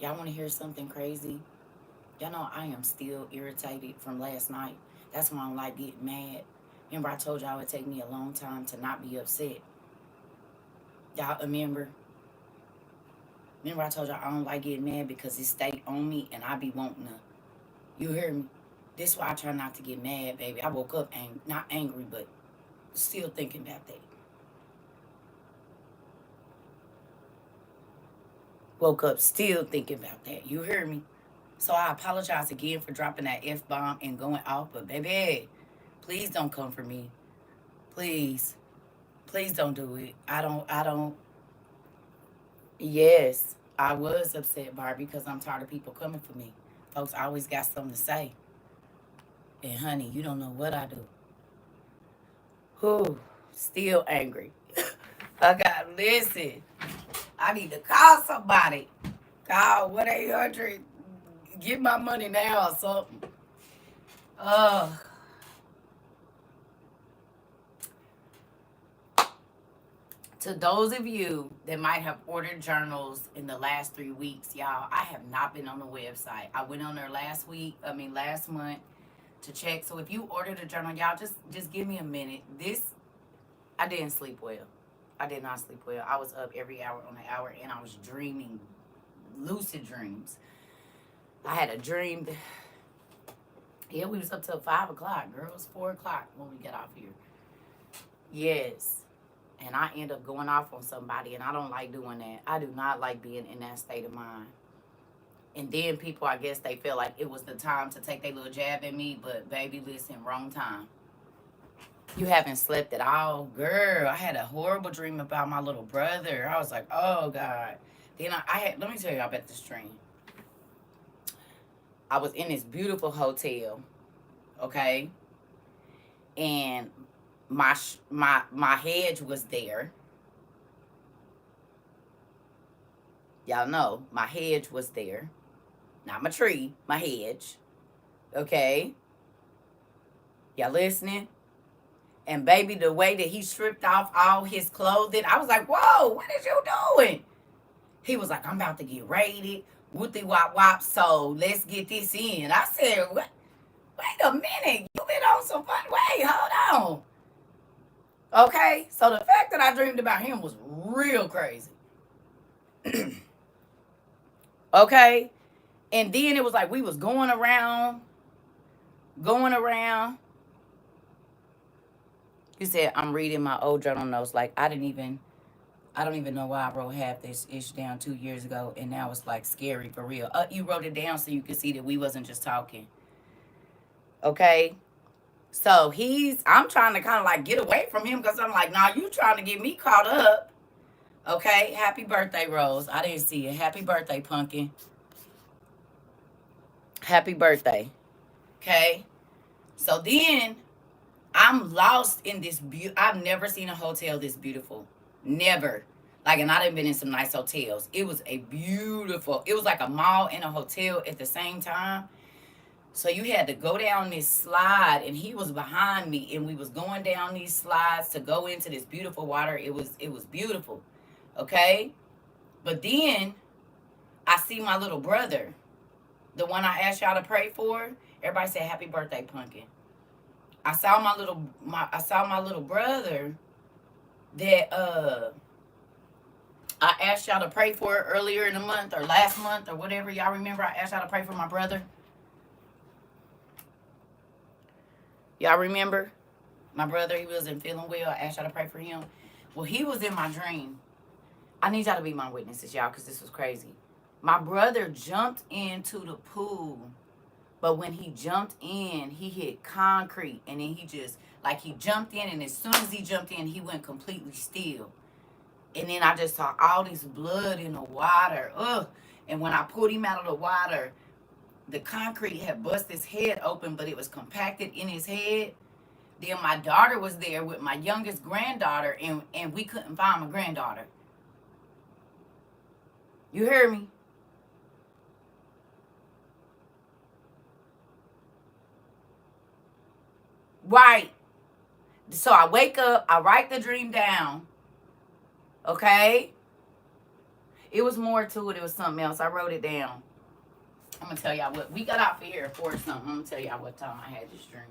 Y'all want to hear something crazy? Y'all know I am still irritated from last night. That's why I don't like getting mad. Remember I told y'all it would take me a long time to not be upset. Y'all remember? Remember I told y'all I don't like getting mad because it stay on me and I be wanting to. You hear me? This why I try not to get mad, baby. I woke up not angry, but still thinking about that. Woke up still thinking about that. You hear me? So I apologize again for dropping that F bomb and going off, but baby, please don't come for me. Please. Please don't do it. I don't. Yes, I was upset, Barbie, because I'm tired of people coming for me. Folks always got something to say. And honey, you don't know what I do. Whew, still angry. I got listen. I need to call somebody. Call 1-800. Get my money now or something. Uh, to those of you that might have ordered journals in the last 3 weeks, y'all, I have not been on the website. I went on there last month to check. So if you ordered a journal, y'all just give me a minute. I didn't sleep well. I did not sleep well. I was up every hour on the hour and I was dreaming lucid dreams. I had a dream. Yeah, we was up till 5 o'clock, girl. It was 4 o'clock when we got off here. Yes. And I end up going off on somebody, and I don't like doing that. I do not like being in that state of mind. And then people, I guess they feel like it was the time to take their little jab at me, but baby, listen, wrong time. You haven't slept at all, girl. I had a horrible dream about my little brother. I was like, oh God. Then I had, let me tell you about this dream. I was in this beautiful hotel, okay, and my hedge was there. Y'all know my hedge was there, not my tree, my hedge. Okay, y'all listening? And baby, the way that he stripped off all his clothing, I was like, "Whoa, what is you doing?" He was like, "I'm about to get raided, whoopty wop wop. So let's get this in." I said, "What? Wait a minute, you been on some fun? Wait, hold on." Okay, so the fact that I dreamed about him was real crazy. Okay, and then it was like we was going around, going around. He said, "I'm reading my old journal notes. Like I don't even know why I wrote half this ish down 2 years ago, and now it's like scary for real." You wrote it down so you could see that we wasn't just talking. Okay, so I'm trying to kind of like get away from him because I'm like, nah, you trying to get me caught up. Okay, happy birthday, Rose. I didn't see it. Happy birthday, Pumpkin. Happy birthday. Okay, so then I'm lost in this I've never seen a hotel this beautiful. Never. Like, and I done been in some nice hotels. It was it was like a mall and a hotel at the same time. So you had to go down this slide and he was behind me and we was going down these slides to go into this beautiful water. It was beautiful. Okay? But then I see my little brother, the one I asked y'all to pray for. Everybody said happy birthday, Pumpkin. I saw my little brother that I asked y'all to pray for earlier in the month or last month or whatever. Y'all remember I asked y'all to pray for my brother? Y'all remember? My brother, he wasn't feeling well. I asked y'all to pray for him. Well, he was in my dream. I need y'all to be my witnesses, y'all, because this was crazy. My brother jumped into the pool, but when he jumped in, he hit concrete, and then he jumped in, and as soon as he jumped in, he went completely still. And then I just saw all this blood in the water. Ugh. And when I pulled him out of the water, the concrete had bust his head open, but it was compacted in his head. Then my daughter was there with my youngest granddaughter, and we couldn't find my granddaughter. You hear me? Right. So I wake up, I write the dream down. Okay? It was more to it. It was something else. I wrote it down. I'm going to tell y'all what. We got out for here at 4 or something. I'm going to tell y'all what time I had this dream.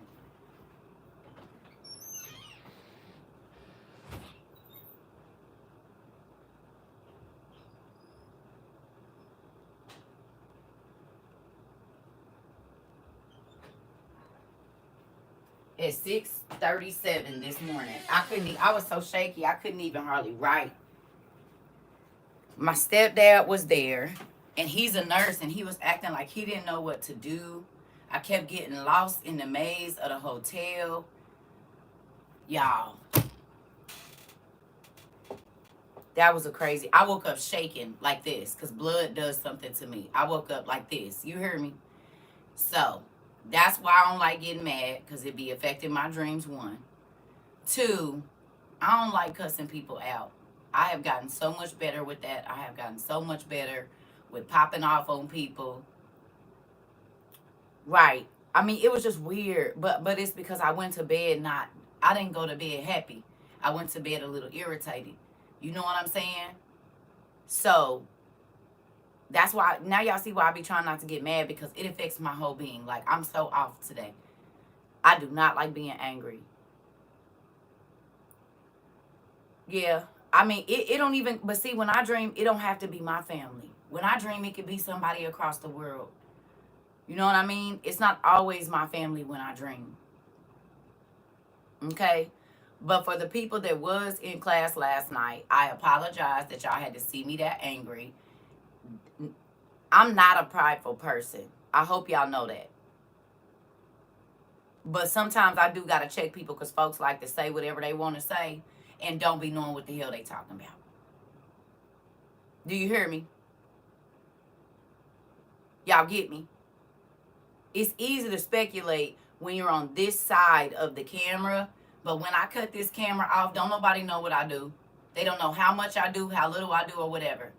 At 6:37 this morning. I was so shaky, I couldn't even hardly write. My stepdad was there, and he's a nurse, and he was acting like he didn't know what to do. I kept getting lost in the maze of the hotel. Y'all, that was a crazy. I woke up shaking like this because blood does something to me. I woke up like this. You hear me? So that's why I don't like getting mad, because it be affecting my dreams. 1, 2, I don't like cussing people out. I have gotten so much better with that. I have gotten so much better with popping off on people. Right. I mean, it was just weird, but it's because I went to bed I didn't go to bed happy. I went to bed a little irritated. You know what I'm saying? So that's why now y'all see why I be trying not to get mad, because it affects my whole being. Like, I'm so off today. I do not like being angry. Yeah. I mean, it don't even, but see, when I dream, it don't have to be my family. When I dream, it could be somebody across the world. You know what I mean? It's not always my family when I dream. Okay? But for the people that was in class last night, I apologize that y'all had to see me that angry. I'm not a prideful person. I hope y'all know that. But sometimes I do got to check people, because folks like to say whatever they want to say and don't be knowing what the hell they talking about. Do you hear me? Y'all get me? It's easy to speculate when you're on this side of the camera, but when I cut this camera off, don't nobody know what I do. They don't know how much I do, how little I do, or whatever.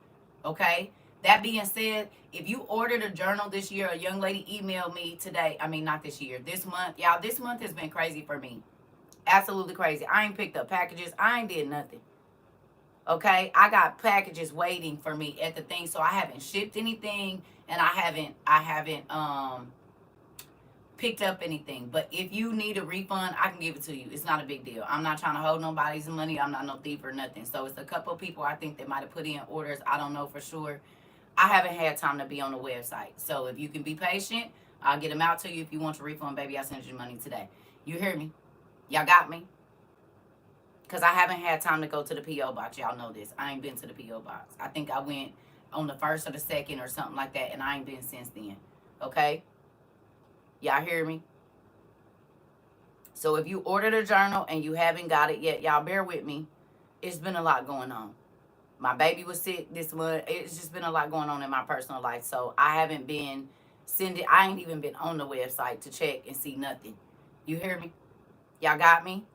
Okay? That being said, if you ordered a journal this year, a young lady emailed me today. I mean, not this year, this month. Y'all, this month has been crazy for me. Absolutely crazy. I ain't picked up packages. I ain't did nothing. Okay? I got packages waiting for me at the thing, so I haven't shipped anything, and I haven't picked up anything. But if you need a refund, I can give it to you. It's not a big deal. I'm not trying to hold nobody's money. I'm not no thief or nothing. So it's a couple of people I think that might have put in orders. I don't know for sure. I haven't had time to be on the website. So if you can be patient, I'll get them out to you. If you want your refund, baby, I'll send you money today. You hear me? Y'all got me? Because I haven't had time to go to the P.O. box. Y'all know this. I ain't been to the P.O. box. I think I went on the 1st or the 2nd or something like that, and I ain't been since then. Okay? Y'all hear me? So if you ordered a journal and you haven't got it yet, y'all bear with me. It's been a lot going on. My baby was sick this month. It's just been a lot going on in my personal life. So I haven't been I ain't even been on the website to check and see nothing. You hear me? Y'all got me?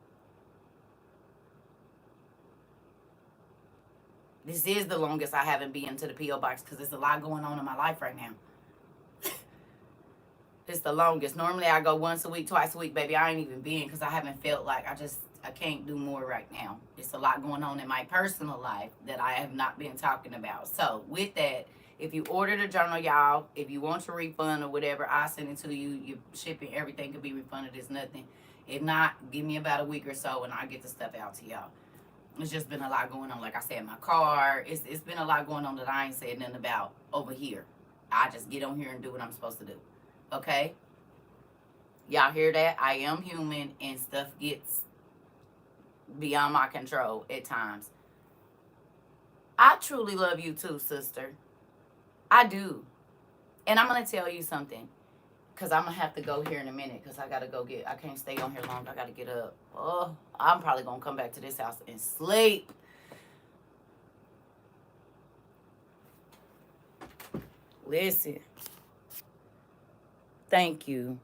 This is the longest I haven't been to the P.O. box, because there's a lot going on in my life right now. It's the longest. Normally I go once a week, twice a week, baby. I ain't even been, because I haven't felt like I can't do more right now. It's a lot going on in my personal life that I have not been talking about. So with that, if you ordered a journal, y'all, if you want your refund or whatever, I'll send it to you. Your shipping, everything could be refunded. It's nothing. If not, give me about a week or so and I'll get the stuff out to y'all. It's just been a lot going on. Like I said, my car, it's been a lot going on that I ain't said nothing about over here. I just get on here and do what I'm supposed to do. Okay? Y'all hear that? I am human and stuff gets beyond my control at times. I truly love you too, sister. I do. And I'm going to tell you something, because I'm going to have to go here in a minute, because I got to go I can't stay on here long. I got to get up. Oh, I'm probably going to come back to this house and sleep. Listen. Thank you.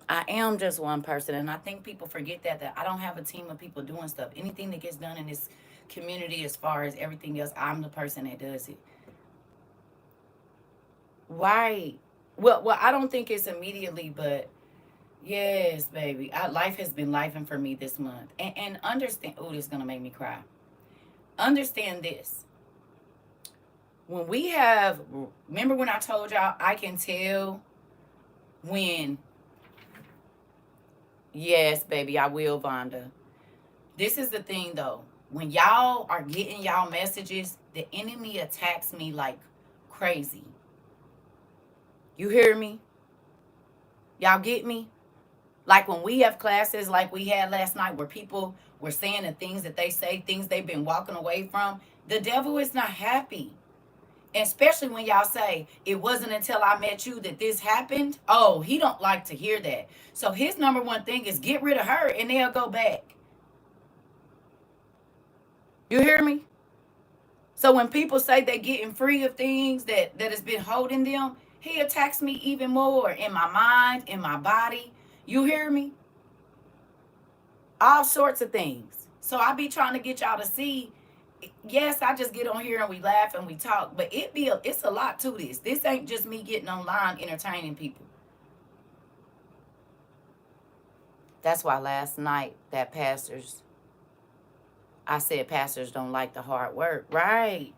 I am just one person, and I think people forget that I don't have a team of people doing stuff. Anything that gets done in this community, as far as everything else, I'm the person that does it. Right. Well, I don't think it's immediately, but yes, baby. Life has been lifing for me this month. And understand, oh, this is going to make me cry. Understand this. When we have, remember when I told y'all I can tell when, yes, baby, I will, Vonda. This is the thing though. When y'all are getting y'all messages, the enemy attacks me like crazy. You hear me? Y'all get me? Like when we have classes like we had last night where people were saying the things that they say, things they've been walking away from, the devil is not happy. And especially when y'all say, it wasn't until I met you that this happened. Oh, he don't like to hear that. So his number one thing is get rid of her and they'll go back. You hear me? So when people say they're getting free of things that has been holding them, he attacks me even more in my mind, in my body. You hear me? All sorts of things. So I be trying to get y'all to see. Yes, I just get on here and we laugh and we talk, but it's a lot to this. This ain't just me getting online entertaining people. That's why last night I said pastors don't like the hard work, right?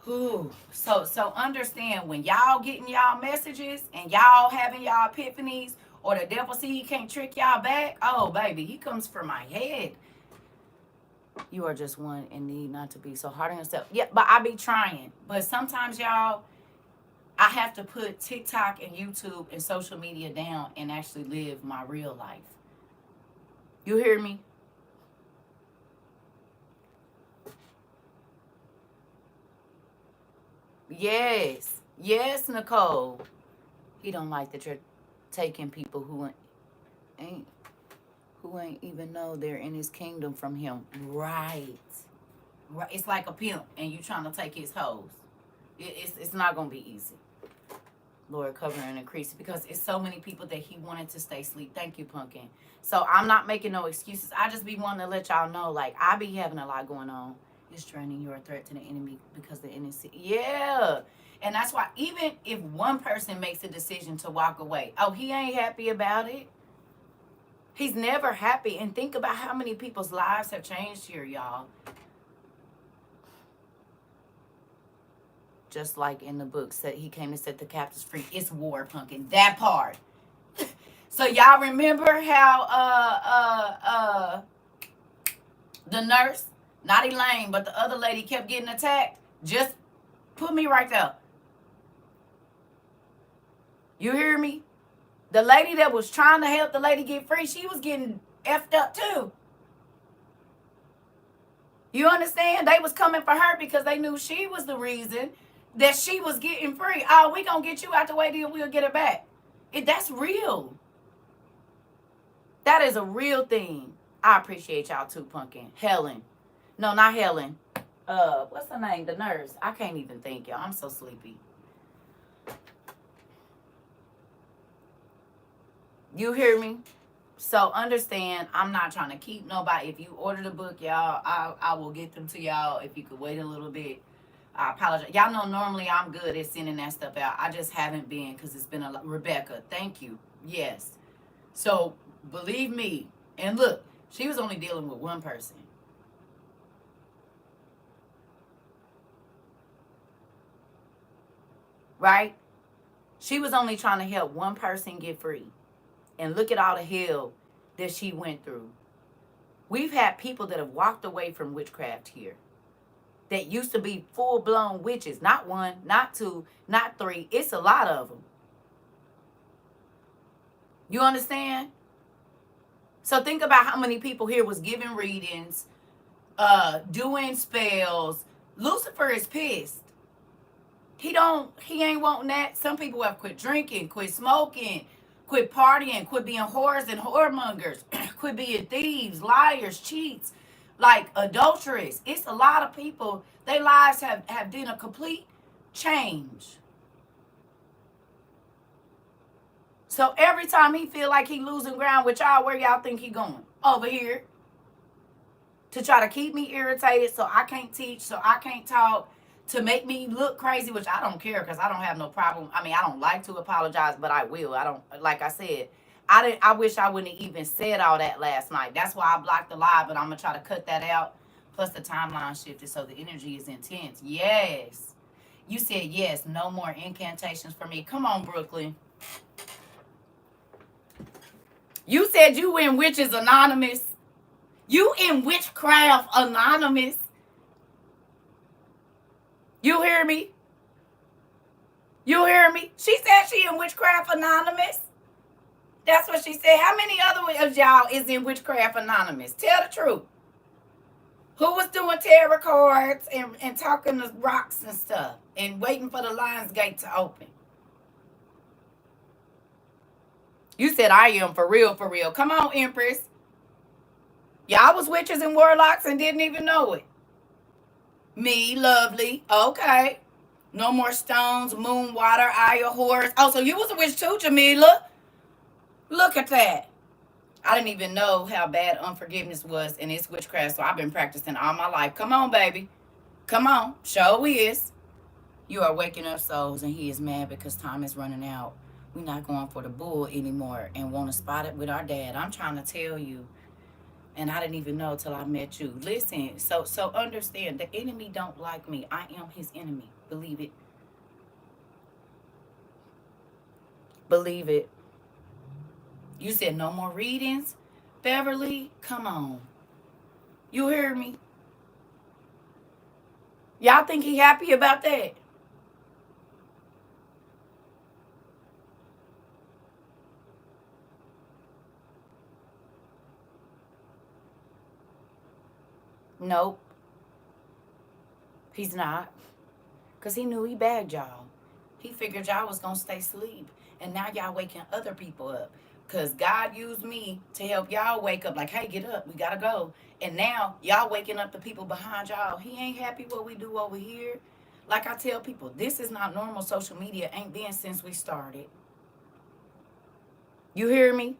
Whew. So understand when y'all getting y'all messages and y'all having y'all epiphanies, or the devil see he can't trick y'all back. Oh baby, he comes for my head. You are just one and need not to be so hard on yourself. Yeah, but I be trying. But sometimes y'all, I have to put TikTok and YouTube and social media down and actually live my real life. You hear me? Yes. Yes, Nicole. He don't like that you're taking people ain't who ain't even know they're in his kingdom from him. Right. Right. It's like a pimp and you trying to take his hoes. It's not gonna be easy. Lord, cover and increase it, because it's so many people that he wanted to stay asleep. Thank you, Pumpkin. So I'm not making no excuses. I just be wanting to let y'all know, like, I be having a lot going on. It's training. You're a threat to the enemy because the enemy. Yeah. And that's why even if one person makes a decision to walk away, oh, he ain't happy about it. He's never happy. And think about how many people's lives have changed here, y'all. Just like in the book, said he came to set the captives free. It's war, Pumpkin. That part. So y'all remember how the nurse, not Elaine, but the other lady kept getting attacked? Just put me right there. You hear me? The lady that was trying to help the lady get free, she was getting effed up too. You understand? They was coming for her because they knew she was the reason that she was getting free. Oh, we gonna get you out the way, then we'll get her back. That's real. That is a real thing. I appreciate y'all too, Pumpkin. Helen. No, not Helen. What's her name? The nurse. I can't even think, y'all. I'm so sleepy. You hear me? So understand, I'm not trying to keep nobody. If you order the book, y'all, I will get them to y'all. If you could wait a little bit, I apologize. Y'all know normally I'm good at sending that stuff out. I just haven't been because it's been a lot. Rebecca, thank you. Yes. So believe me, and look, she was only dealing with one person. Right? She was only trying to help one person get free. And look at all the hell that she went through. We've had people that have walked away from witchcraft here that used to be full-blown witches. Not one, not two, not three. It's a lot of them. You understand? So think about how many people here was giving readings, doing spells. Lucifer is pissed. He ain't wanting that. Some people have quit drinking, quit smoking, quit partying, quit being whores and whoremongers, quit being thieves, liars, cheats, like adulterers. It's a lot of people, their lives have been a complete change. So every time he feel like he losing ground with y'all, where y'all think he going? Over here. To try to keep me irritated so I can't teach, so I can't talk, to make me look crazy, which I don't care because I don't have no problem. I mean, I don't like to apologize, but I will. I don't, like I said, I wish I wouldn't have even said all that last night. That's why I blocked the live, but I'm going to try to cut that out. Plus the timeline shifted, so the energy is intense. Yes. You said yes, no more incantations for me. Come on, Brooklyn. You said you in Witches Anonymous. You in Witchcraft Anonymous. You hear me? You hear me? She said she in Witchcraft Anonymous. That's what she said. How many other of y'all is in Witchcraft Anonymous? Tell the truth. Who was doing tarot cards and talking to rocks and stuff and waiting for the Lion's Gate to open? You said I am for real, for real. Come on, Empress. Y'all was witches and warlocks and didn't even know it. Me, lovely. Okay. No more stones, moon, water, eye of horse. Oh, so you was a witch too, Jamila. Look at that. I didn't even know how bad unforgiveness was in this witchcraft, so I've been practicing all my life. Come on, baby. Come on. Show is. You are waking up souls, and he is mad because time is running out. We're not going for the bull anymore and want to spot it with our dad. I'm trying to tell you. And I didn't even know till I met you. Listen, so understand, the enemy don't like me. I am his enemy. Believe it. Believe it. You said no more readings? Beverly, come on. You hear me? Y'all think he happy about that? Nope. He's not. Because he knew he bagged y'all. He figured y'all was going to stay asleep. And now y'all waking other people up. Because God used me to help y'all wake up. Like, hey, get up. We got to go. And now y'all waking up the people behind y'all. He ain't happy what we do over here. Like I tell people, this is not normal. Social media ain't been since we started. You hear me?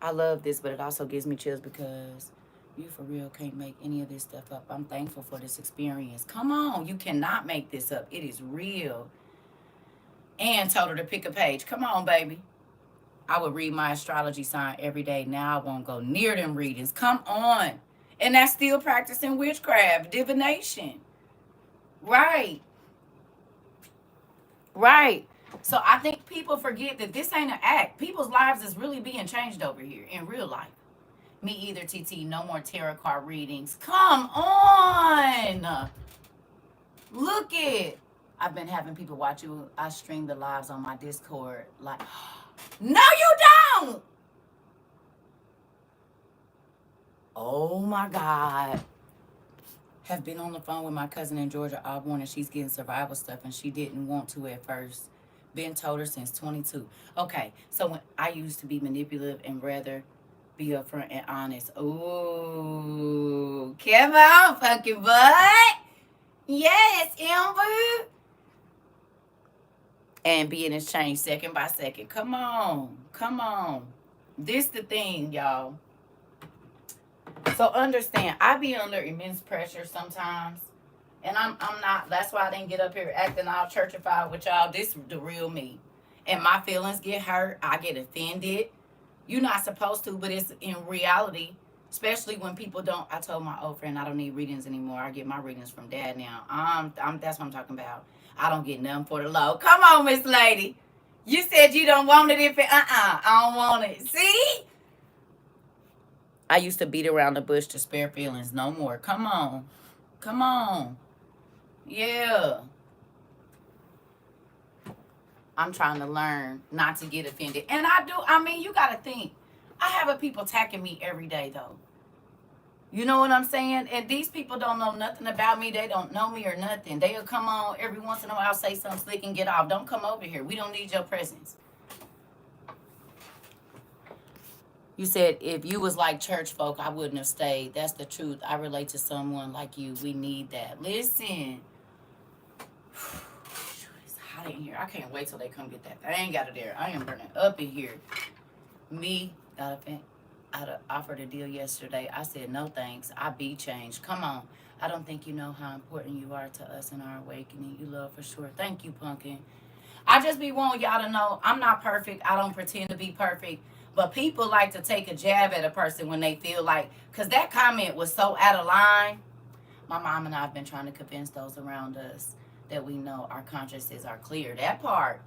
I love this, but it also gives me chills because you for real can't make any of this stuff up. I'm thankful for this experience. Come on. You cannot make this up. It is real. And told her to pick a page. Come on, baby. I would read my astrology sign every day. Now I won't go near them readings. Come on. And that's still practicing witchcraft, divination. Right. Right. So I think people forget that this ain't an act. People's lives is really being changed over here in real life. Me either, TT. No more tarot card readings. Come on. Look it. I've been having people watch you. I stream the lives on my Discord. Like, no, you don't. Oh my God. Have been on the phone with my cousin in Georgia all morning. She's getting survival stuff and she didn't want to at first. Been told her since 22. Okay, so when I used to be manipulative and rather be upfront and honest. Ooh, come on, fucking butt. Yes, Amber. And being changed second by second. Come on. Come on. This the thing, y'all. So understand, I be under immense pressure sometimes. And I'm not, that's why I didn't get up here acting all churchified with y'all. This is the real me. And my feelings get hurt. I get offended. You're not supposed to, but it's in reality. Especially when people don't. I told my old friend I don't need readings anymore. I get my readings from dad now. That's what I'm talking about. I don't get none for the low. Come on, Miss Lady. You said you don't want it if it, I don't want it. See? I used to beat around the bush to spare feelings. No more. Come on. Come on. Yeah. I'm trying to learn not to get offended. And I do. I mean, you got to think. I have a people attacking me every day, though. You know what I'm saying? And these people don't know nothing about me. They don't know me or nothing. They'll come on every once in a while, say something slick and get off. Don't come over here. We don't need your presence. You said if you was like church folk, I wouldn't have stayed. That's the truth. I relate to someone like you. We need that. Listen. It's hot in here. I can't wait till they come get that thing out of there. I am burning up in here. Me, I offered a deal yesterday. I said, no thanks. I be changed. Come on. I don't think you know how important you are to us in our awakening. You love for sure. Thank you, Pumpkin. I just be wanting y'all to know I'm not perfect. I don't pretend to be perfect. But people like to take a jab at a person when they feel like, because that comment was so out of line. My mom and I have been trying to convince those around us that we know our consciences are clear. That part.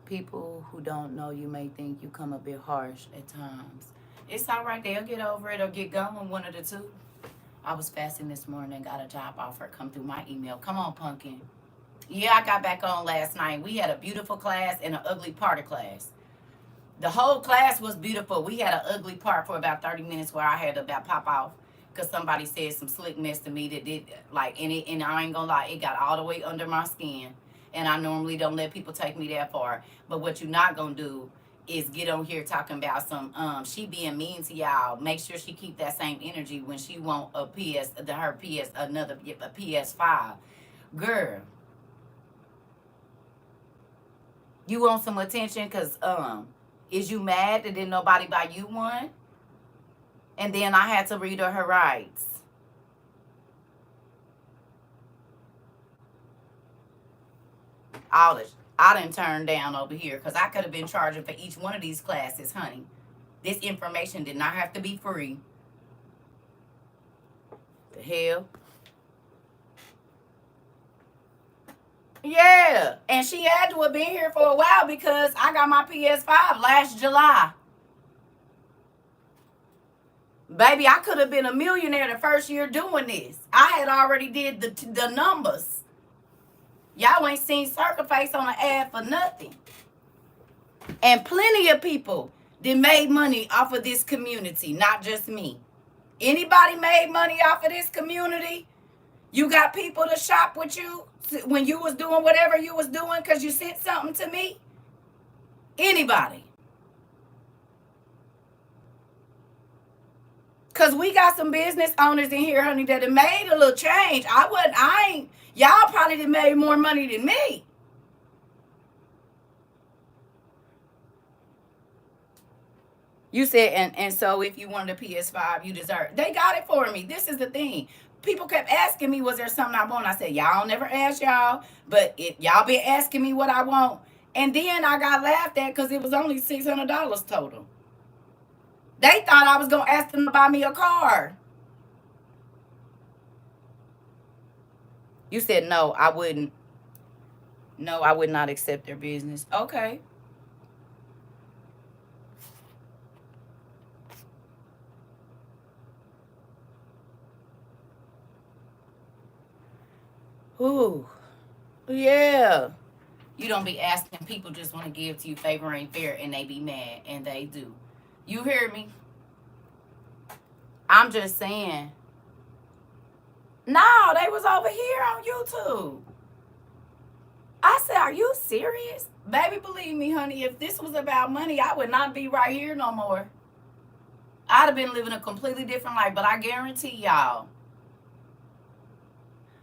People who don't know you may think you come a bit harsh at times. It's all right. They'll get over it or get going, one of the two. I was fasting this morning and got a job offer come through my email. Come on, pumpkin. Yeah, I got back on last night. We had a beautiful class and an ugly part of class. The whole class was beautiful. We had an ugly part for about 30 minutes where I had to about pop off because somebody said some slick mess to me that did, like, and I ain't gonna lie, it got all the way under my skin. And I normally don't let people take me that far. But what you're not gonna do is get on here talking about some she being mean to y'all. Make sure she keep that same energy when she want a PS5. Girl, you want some attention because is you mad that didn't nobody buy you one? And then I had to read her rights. All this I done turned down over here because I could have been charging for each one of these classes, honey. This information did not have to be free. The hell? Yeah. And she had to have been here for a while because I got my PS5 last July. Baby, I could have been a millionaire the first year doing this. I had already did the numbers. Y'all ain't seen CERCA face on an ad for nothing. And plenty of people that made money off of this community, not just me. Anybody made money off of this community? You got people to shop with you when you was doing whatever you was doing because you sent something to me? Anybody? Because we got some business owners in here, honey, that have made a little change. Y'all probably done made more money than me. You said, and so if you wanted a PS5, you deserve. They got it for me. This is the thing. People kept asking me, was there something I want? I said, y'all never ask y'all, but y'all been asking me what I want. And then I got laughed at because it was only $600 total. They thought I was going to ask them to buy me a car. You said, no, I wouldn't. No, I would not accept their business. Okay. Ooh. Yeah. You don't be asking people just want to give to you favor ain't fair and they be mad and they do. You hear me? I'm just saying. No, they was over here on YouTube. I said, are you serious? Baby, believe me, honey, if this was about money, I would not be right here no more. I'd have been living a completely different life, but I guarantee y'all,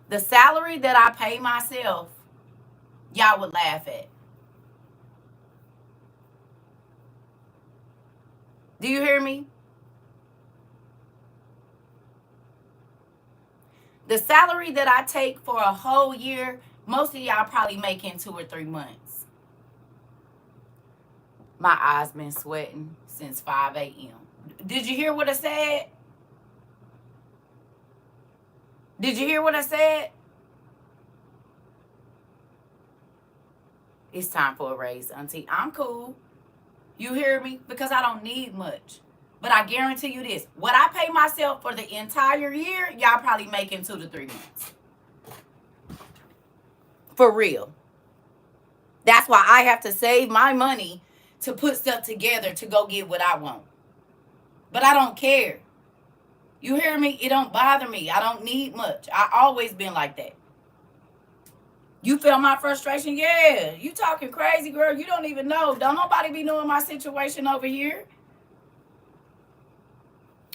the salary that I pay myself, y'all would laugh at. Do you hear me? The salary that I take for a whole year, most of y'all probably make in 2 or 3 months. My eyes been sweating since 5 a.m. Did you hear what I said? Did you hear what I said? It's time for a raise, auntie. I'm cool. You hear me? Because I don't need much. But I guarantee you this. What I pay myself for the entire year, y'all probably make in 2 to 3 months. For real. That's why I have to save my money to put stuff together to go get what I want. But I don't care. You hear me? It don't bother me. I don't need much. I always been like that. You feel my frustration? Yeah. You talking crazy, girl. You don't even know. Don't nobody be knowing my situation over here.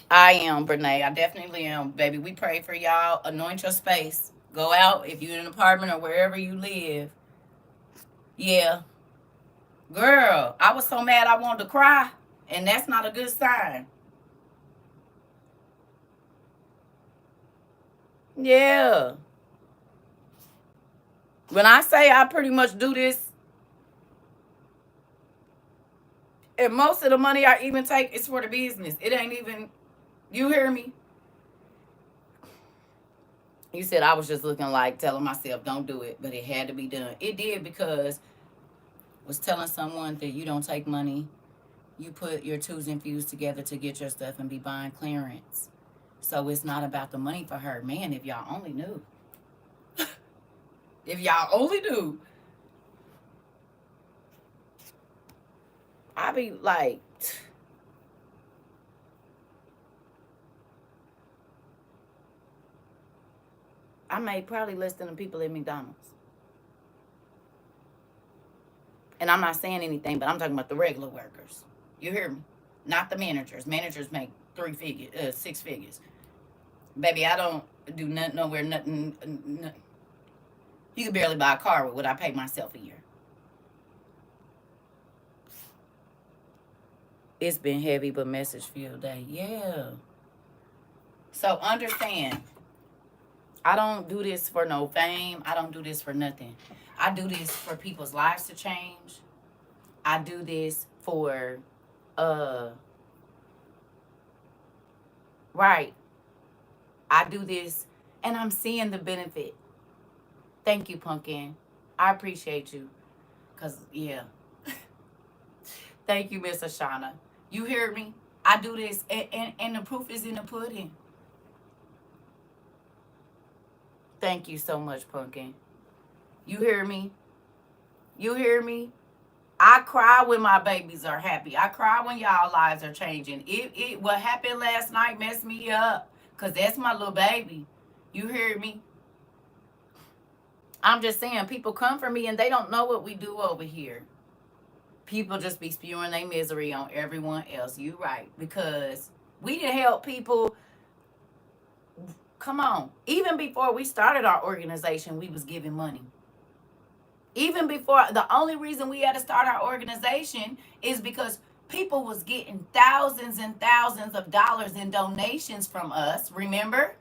I am, Brene. I definitely am, baby. We pray for y'all. Anoint your space. Go out if you're in an apartment or wherever you live. Yeah. Girl, I was so mad I wanted to cry. And that's not a good sign. Yeah. When I say I pretty much do this, And most of the money I even take is for the business. It ain't even, you hear me? You said I was just looking like telling myself don't do it, but it had to be done. It did, because I was telling someone that you don't take money. You put your twos and fews together to get your stuff and be buying clearance. So it's not about the money for her. Man, if y'all only knew. If y'all only knew. I be like, I made probably less than the people at McDonald's. And I'm not saying anything, but I'm talking about the regular workers. You hear me? Not the managers. Managers make 6 figures. Baby, I don't do nothing nowhere, nothing. You can barely buy a car with what I pay myself a year. It's been heavy, but message filled day. Yeah. So understand, I don't do this for no fame. I don't do this for nothing. I do this for people's lives to change. I do this for, right. I do this and I'm seeing the benefit. Thank you, Pumpkin. I appreciate you. Because, yeah. Thank you, Miss Ashana. You hear me? I do this, and the proof is in the pudding. Thank you so much, Pumpkin. You hear me? You hear me? I cry when my babies are happy. I cry when y'all lives are changing. What happened last night messed me up. Because that's my little baby. You hear me? I'm just saying, people come for me and they don't know what we do over here. People just be spewing their misery on everyone else. You right. Because we didn't help people. Come on. Even before we started our organization, we was giving money. Even before, the only reason we had to start our organization is because people was getting thousands and thousands of dollars in donations from us, remember?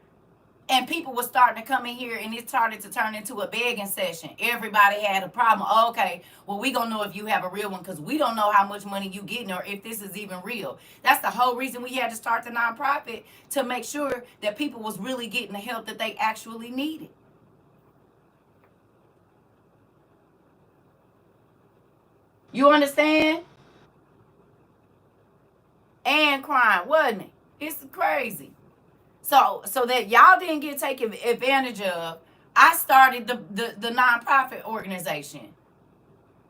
And people were starting to come in here, and it started to turn into a begging session. Everybody had a problem. Okay, well, we gonna know if you have a real one, because we don't know how much money you getting or if this is even real. That's the whole reason we had to start the nonprofit, to make sure that people was really getting the help that they actually needed. You understand? And crime, wasn't it? It's crazy. So that y'all didn't get taken advantage of, I started the nonprofit organization.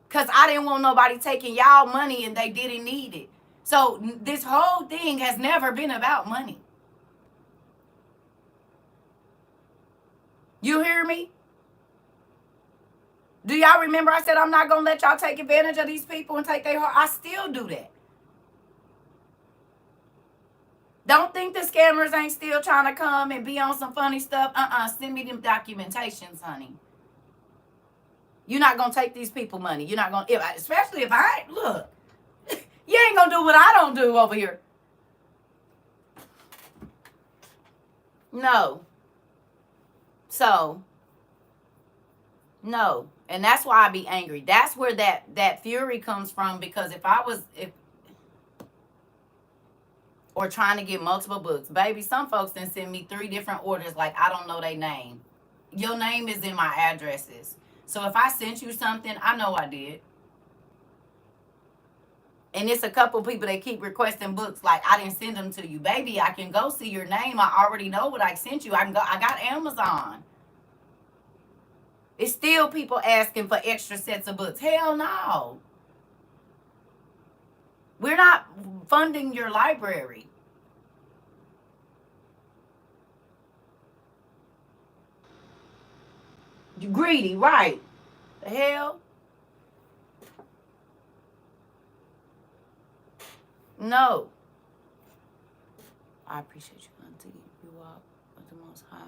Because I didn't want nobody taking y'all money and they didn't need it. So this whole thing has never been about money. You hear me? Do y'all remember I said I'm not going to let y'all take advantage of these people and take their heart? I still do that. Don't think the scammers ain't still trying to come and be on some funny stuff. Send me them documentations, honey. You're not going to take these people money. You're not going to, especially if I, look, you ain't going to do what I don't do over here. No. So, no. And that's why I be angry. That's where that fury comes from, because or trying to get multiple books. Baby, some folks then send me 3 different orders like I don't know their name. Your name is in my addresses. So if I sent you something, I know I did. And it's a couple people that keep requesting books like I didn't send them to you. Baby, I can go see your name. I already know what I sent you. I got Amazon. It's still people asking for extra sets of books. Hell no. We're not funding your library. You greedy, right? The hell? No. I appreciate you, Auntie. You walk with the Most High.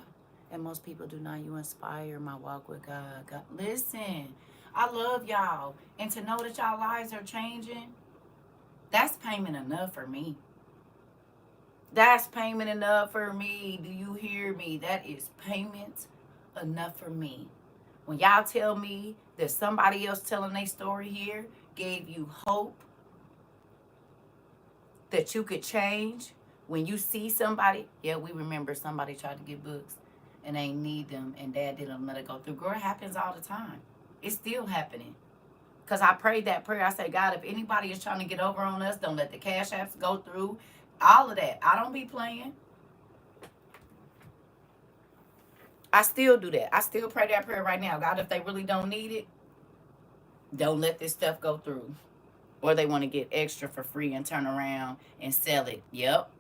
And most people do not. You inspire my walk with God. Listen, I love y'all. And to know that y'all lives are changing, that's payment enough for me. That's payment enough for me. Do you hear me? That is payment enough for me. When y'all tell me that somebody else telling their story here gave you hope, that you could change when you see somebody. Yeah, we remember somebody tried to get books and they need them and dad didn't let it go through. Girl, it happens all the time. It's still happening. Because I prayed that prayer. I said, God, if anybody is trying to get over on us, don't let the cash apps go through. All of that. I don't be playing. I still do that. I still pray that prayer right now. God, if they really don't need it, don't let this stuff go through. Or they want to get extra for free and turn around and sell it. Yep.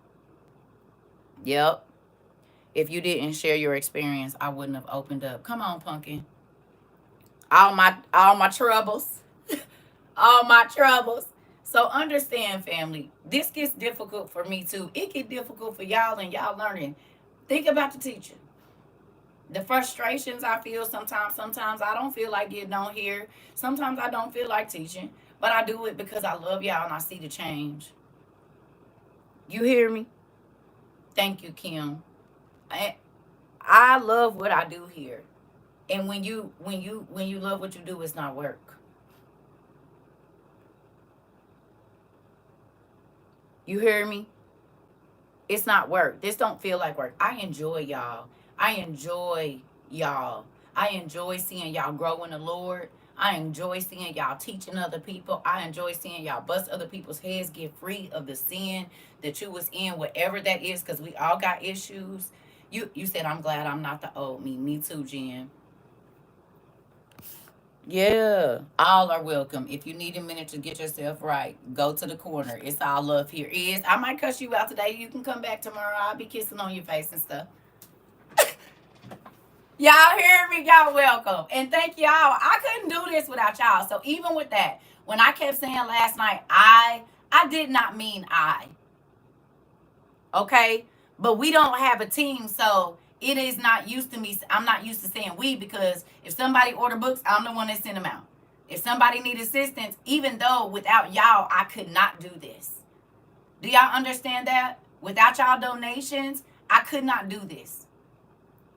Yep. If you didn't share your experience, I wouldn't have opened up. Come on, pumpkin. All my troubles. All my troubles. So understand, family, this gets difficult for me too. It gets difficult for y'all and y'all learning. Think about the teacher. The frustrations I feel sometimes. Sometimes I don't feel like getting on here. Sometimes I don't feel like teaching. But I do it because I love y'all and I see the change. You hear me? Thank you, Kim. I love what I do here. And when you love what you do, it's not work. You hear me? It's not work. This don't feel like work. I enjoy y'all. I enjoy y'all. I enjoy seeing y'all grow in the Lord. I enjoy seeing y'all teaching other people. I enjoy seeing y'all bust other people's heads, get free of the sin that you was in, whatever that is, because we all got issues. You said, I'm glad I'm not the old me. Me too, Jen. Yeah, all are welcome. If you need a minute to get yourself right, go to the corner. It's all love here. I might cuss you out today. You can come back tomorrow. I'll be kissing on your face and stuff. Y'all hear me? Y'all welcome. And thank y'all. I couldn't do this without y'all. So even with that, when I kept saying last night, I did not mean I. Okay? But we don't have a team, so it is not used to me. I'm not used to saying we, because if somebody order books, I'm the one that send them out. If somebody need assistance, even though without y'all, I could not do this. Do y'all understand that? Without y'all donations, I could not do this.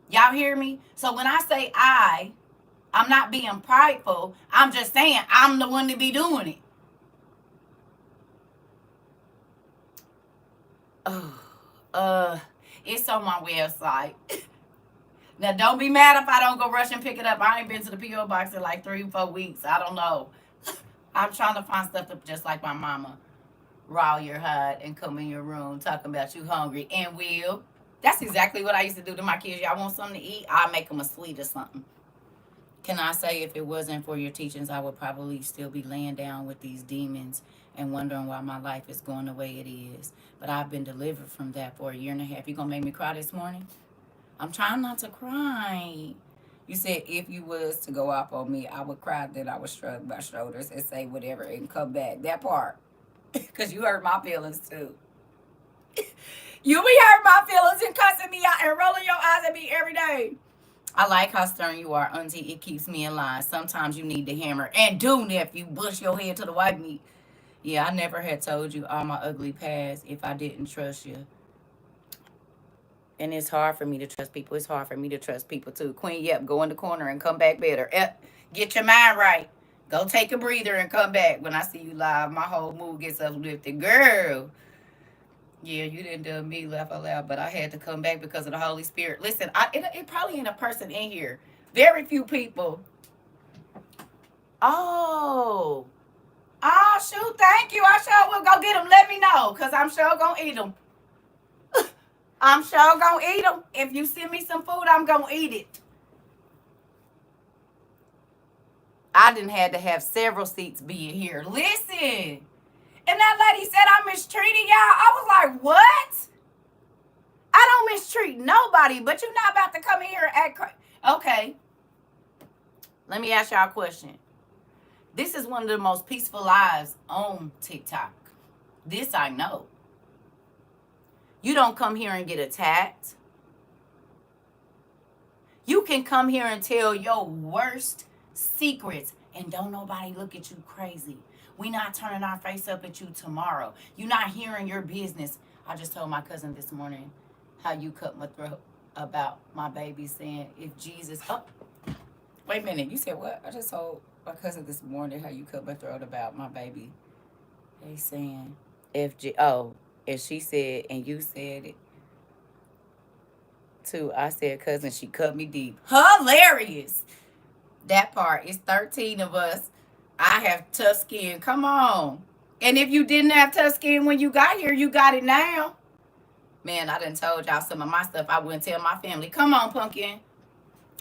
Y'all hear me? So when I say I'm not being prideful. I'm just saying I'm the one to be doing it. It's on my website. Now, don't be mad if I don't go rush and pick it up. I ain't been to the P.O. box in like 3-4 weeks. I don't know. I'm trying to find stuff to, just like my mama, raw your hide and come in your room talking about you hungry and will. That's exactly what I used to do to my kids. Y'all want something to eat? I'll make them a sweet or something. Can I say, if it wasn't for your teachings, I would probably still be laying down with these demons and wondering why my life is going the way it is. But I've been delivered from that for 1.5 years. You gonna make me cry this morning? I'm trying not to cry. You said if you was to go off on me, I would cry, then I would shrug my shoulders and say whatever and come back. That part. Because you hurt my feelings too. You be hurting my feelings and cussing me out and rolling your eyes at me every day. I like how stern you are, auntie. It keeps me in line. Sometimes you need the hammer. And do, nephew, bush your head to the white meat. Yeah, I never had told you all my ugly past if I didn't trust you. And it's hard for me to trust people. It's hard for me to trust people too. Queen, yep, go in the corner and come back better. Get your mind right. Go take a breather and come back. When I see you live, my whole mood gets uplifted. Girl. Yeah, you didn't do me laugh out loud, but I had to come back because of the Holy Spirit. Listen, it probably ain't a person in here. Very few people. Oh. Oh, shoot, thank you. I sure will go get them. Let me know, because I'm sure going to eat them. I'm sure going to eat them. If you send me some food, I'm going to eat it. I didn't had to have several seats being here. Listen. And that lady said I mistreated y'all. I was like, what? I don't mistreat nobody, but you're not about to come in here and act crazy. Okay. Let me ask y'all a question. This is one of the most peaceful lives on TikTok. This I know. You don't come here and get attacked. You can come here and tell your worst secrets and don't nobody look at you crazy. We not turning our face up at you tomorrow. You not hearing your business. I just told my cousin this morning how you cut my throat about my baby saying, if Jesus... Oh, wait a minute. You said what? I just told my cousin this morning how you cut my throat about my baby. They saying, And she said, and you said it too. I said, cousin, she cut me deep. Hilarious. That part. It's 13 of us. I have tough skin. Come on. And if you didn't have tough skin when you got here, you got it now. Man, I done told y'all some of my stuff I wouldn't tell my family. Come on, pumpkin.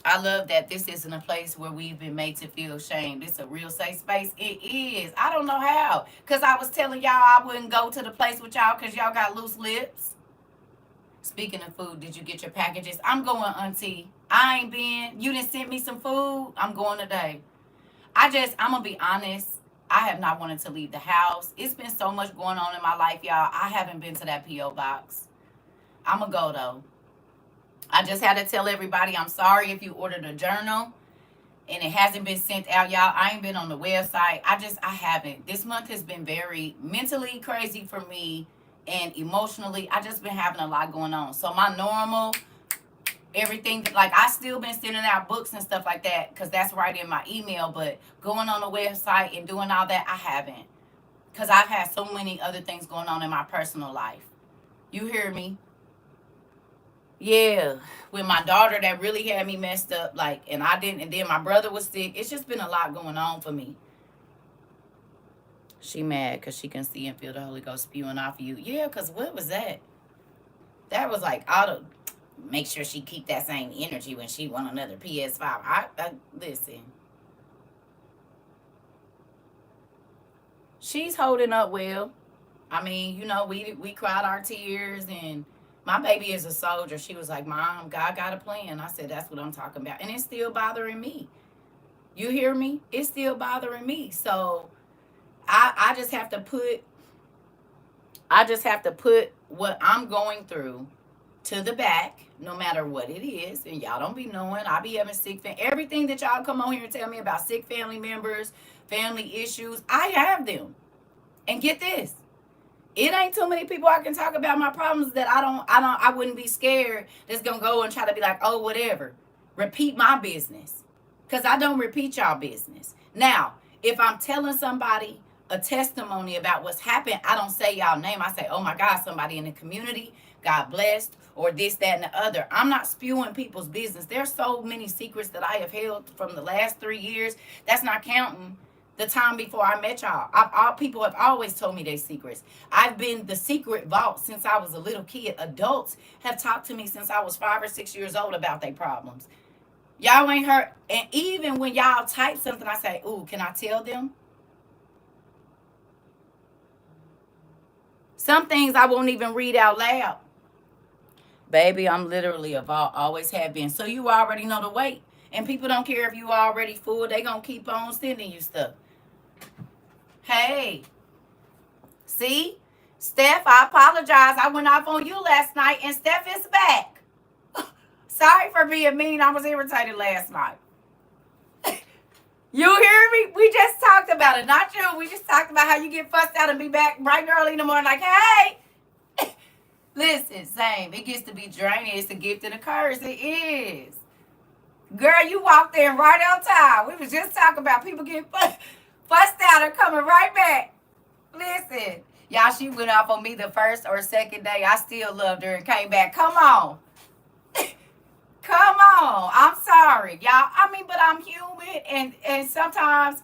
I love that this isn't a place where we've been made to feel shame. It's a real safe space. It is. I don't know how. Because I was telling y'all I wouldn't go to the place with y'all because y'all got loose lips. Speaking of food, did you get your packages? I'm going, auntie. I ain't been. You didn't send me some food. I'm going today. I'm going to be honest. I have not wanted to leave the house. It's been so much going on in my life, y'all. I haven't been to that P.O. box. I'm going to go, though. I just had to tell everybody I'm sorry if you ordered a journal and it hasn't been sent out, y'all. I ain't been on the website. I haven't. This month has been very mentally crazy for me and emotionally. I just been having a lot going on. So my normal, everything, like I still been sending out books and stuff like that because that's right in my email. But going on the website and doing all that, I haven't. Because I've had so many other things going on in my personal life. You hear me? Yeah, with my daughter that really had me messed up, like, and I didn't, and then my brother was sick. It's just been a lot going on for me. She mad because she can see and feel the Holy Ghost spewing off of you. Yeah, because what was that? That was like, make sure she keep that same energy when she want another PS5. Listen. She's holding up well. I mean, you know, we cried our tears, and my baby is a soldier. She was like, Mom, God got a plan. I said, that's what I'm talking about. And it's still bothering me. You hear me? It's still bothering me. So I just have to put what I'm going through to the back, no matter what it is. And y'all don't be knowing. I be having everything that y'all come on here and tell me about sick family members, family issues, I have them. And get this. It ain't too many people I can talk about my problems that I wouldn't be scared that's going to go and try to be like, oh, whatever. Repeat my business. Because I don't repeat y'all business. Now, if I'm telling somebody a testimony about what's happened, I don't say y'all name. I say, oh my God, somebody in the community got blessed, or this, that, and the other. I'm not spewing people's business. There's so many secrets that I have held from the last 3 years. That's not counting the time before I met y'all. People have always told me their secrets. I've been the secret vault since I was a little kid. Adults have talked to me since I was 5 or 6 years old about their problems. Y'all ain't heard. And even when y'all type something, I say, ooh, can I tell them? Some things I won't even read out loud. Baby, I'm literally a vault. Always have been. So you already know the weight. And people don't care if you already full. They gonna keep on sending you stuff. Hey, see, Steph, I apologize. I went off on you last night, and Steph is back. Sorry for being mean. I was irritated last night. You hear me? We just talked about it, not you. We just talked about how you get fussed out and be back bright and early in the morning like, hey. Listen, same. It gets to be draining. It's a gift and a curse. It is. Girl, you walked in right on time. We was just talking about people getting fussed out and coming right back. Listen, y'all, she went off on me the first or second day. I still loved her and came back. Come on. Come on. I'm sorry, y'all. I mean, but I'm human. And sometimes,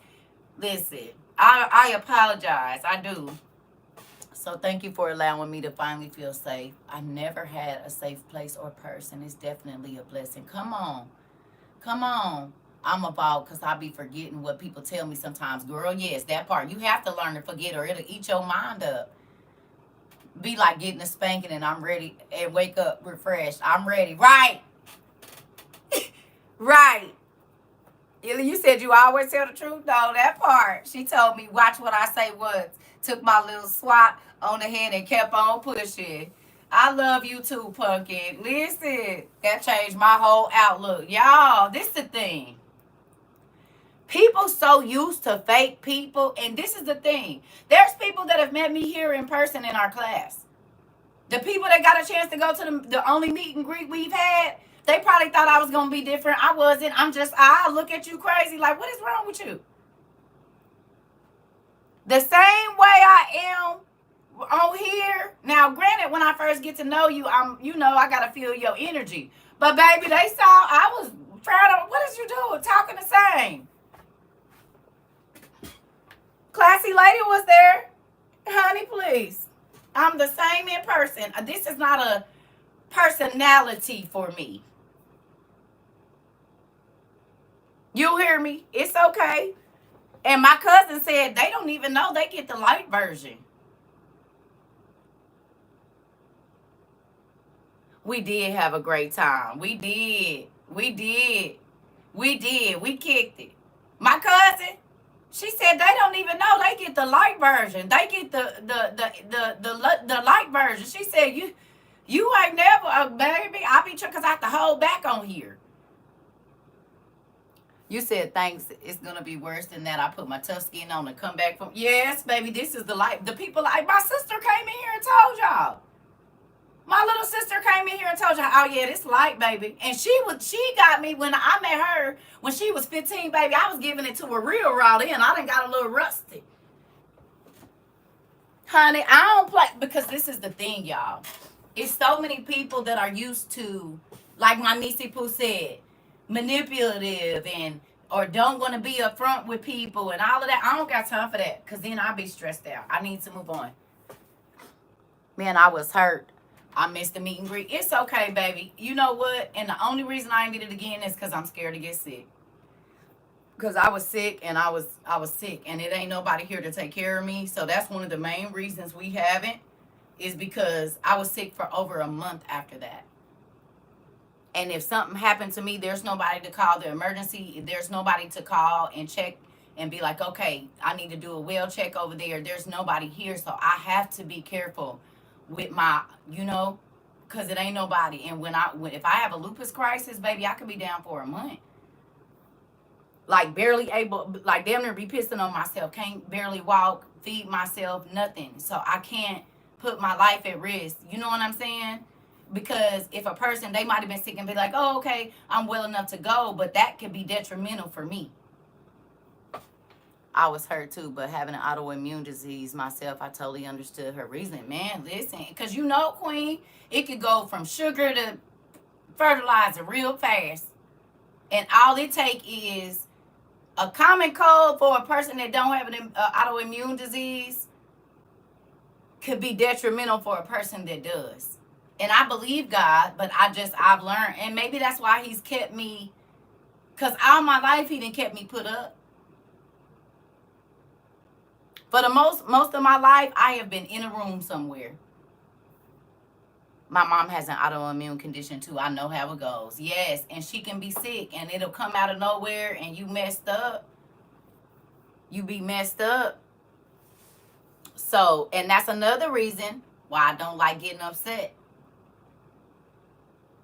listen, I apologize. I do. So thank you for allowing me to finally feel safe. I never had a safe place or person. It's definitely a blessing. Come on. Come on. I'm about, because I be forgetting what people tell me sometimes. Girl, yes, that part. You have to learn to forget or it'll eat your mind up. Be like getting a spanking and I'm ready and wake up refreshed. I'm ready. Right. Right. You said you always tell the truth? No, that part. She told me, watch what I say once. Took my little swat on the head and kept on pushing. I love you too, Pumpkin. Listen, that changed my whole outlook. Y'all, this is the thing. People so used to fake people, and this is the thing. There's people that have met me here in person in our class. The people that got a chance to go to the only meet and greet we've had, they probably thought I was going to be different. I wasn't. I look at you crazy like, what is wrong with you? The same way I am on here. Now, granted, when I first get to know you, I gotta feel your energy. But baby, they saw I was proud of. What is you doing? Talking the same. Classy lady was there, honey. Please, I'm the same in person. This is not a personality for me. You hear me? It's okay. And my cousin said they don't even know they get the light version. We did have a great time. We did. We did. We did. We kicked it. My cousin, she said they don't even know they get the light version. They get the light version. She said you ain't never baby. I be because I have to hold back on here. You said thanks. It's gonna be worse than that. I put my tough skin on to come back from. Yes, baby. This is the light. The people like my sister came in here and told y'all. My little sister came in here and told you, oh yeah, this light, baby. And she got me when I met her when she was 15, baby. I was giving it to her real raw then. I done got a little rusty. Honey, I don't play because this is the thing, y'all. It's so many people that are used to, like my niecey Pooh said, manipulative and or don't want to be upfront with people and all of that. I don't got time for that because then I'll be stressed out. I need to move on. Man, I was hurt. I missed the meet and greet. It's okay, baby. You know what? And the only reason I ain't did it again is because I'm scared to get sick. Because I was sick and I was sick and it ain't nobody here to take care of me. So that's one of the main reasons we haven't is because I was sick for over a month after that. And if something happened to me, there's nobody to call the emergency. There's nobody to call and check and be like, okay, I need to do a well check over there. There's nobody here. So I have to be careful with my, because it ain't nobody. And if I have a lupus crisis, baby, I could be down for a month. Like barely able, like damn near be pissing on myself. Can't barely walk, feed myself, nothing. So I can't put my life at risk. You know what I'm saying? Because if a person, they might have been sick and be like, oh, okay, I'm well enough to go. But that could be detrimental for me. I was hurt too, but having an autoimmune disease myself, I totally understood her reasoning. Man, listen, because Queen, it could go from sugar to fertilizer real fast. And all it take is a common cold for a person that don't have an autoimmune disease could be detrimental for a person that does. And I believe God, but I've learned. And maybe that's why he's kept me, because all my life he done kept me put up. For the most of my life, I have been in a room somewhere. My mom has an autoimmune condition too. I know how it goes. Yes, and she can be sick and it'll come out of nowhere and you messed up. You be messed up. So, and that's another reason why I don't like getting upset.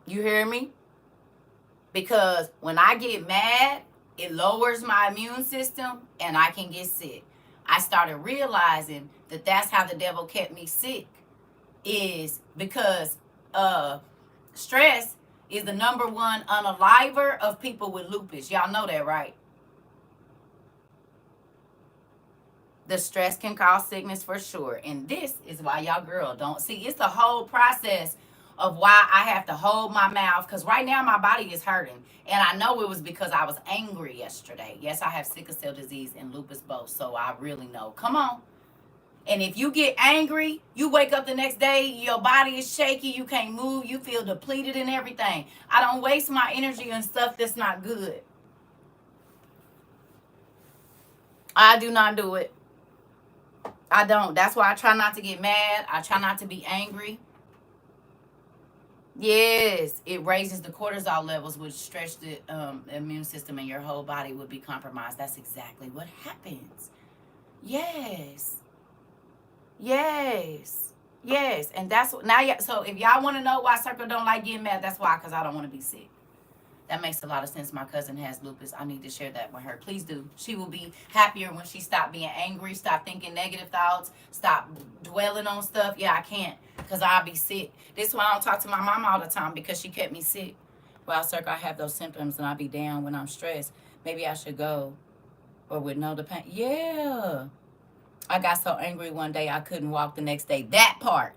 You hear me? Because when I get mad, it lowers my immune system and I can get sick. I started realizing that that's how the devil kept me sick, is because stress is the number one unaliver of people with lupus. Y'all know that, right? The stress can cause sickness for sure. And this is why y'all girl don't see. It's the whole process of why I have to hold my mouth. Because right now my body is hurting. And I know it was because I was angry yesterday. Yes, I have sickle cell disease and lupus both. So I really know. Come on. And if you get angry, you wake up the next day, your body is shaky, you can't move, you feel depleted and everything. I don't waste my energy on stuff that's not good. I do not do it. I don't. That's why I try not to get mad. I try not to be angry. Yes, it raises the cortisol levels, which stretch the immune system, and your whole body would be compromised. That's exactly what happens. Yes. Yes. Yes. And that's what now. So if y'all want to know why CERCA don't like getting mad, that's why, because I don't want to be sick. That makes a lot of sense. My cousin has lupus. I need to share that with her. Please do. She will be happier when she stop being angry, stop thinking negative thoughts, stop dwelling on stuff. Yeah, I can't, because I'll be sick. This is why I don't talk to my mom all the time, because she kept me sick. Well, CERCA, I have those symptoms and I'll be down when I'm stressed. Maybe I should go, or would know the pain. Yeah. I got so angry one day I couldn't walk the next day. That part.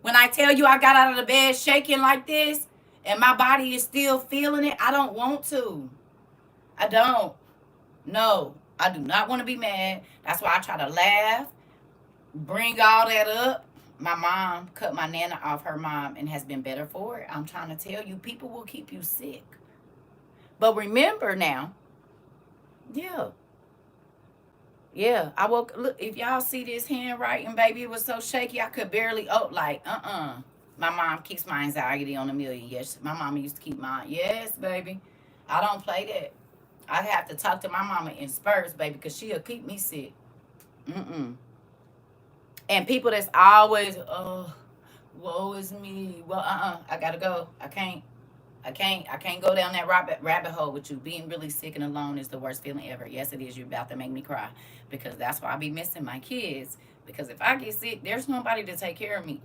When I tell you I got out of the bed shaking like this and my body is still feeling it, I don't want to. I don't. No, I do not want to be mad. That's why I try to laugh, bring all that up. My mom cut my nana off her mom and has been better for it. I'm trying to tell you, people will keep you sick. But remember now, yeah, yeah. I woke. Look, if y'all see this handwriting, baby, it was so shaky I could barely. Oh, like My mom keeps my anxiety on a million. Yes, my mama used to keep mine. Yes, baby. I don't play that. I have to talk to my mama in spurts, baby, because she'll keep me sick. Mm-mm. And people that's always, oh, woe is me. Well, I gotta go. I can't go down that rabbit hole with you. Being really sick and alone is the worst feeling ever. Yes, it is. You're about to make me cry because that's why I be missing my kids. Because if I get sick, there's nobody to take care of me.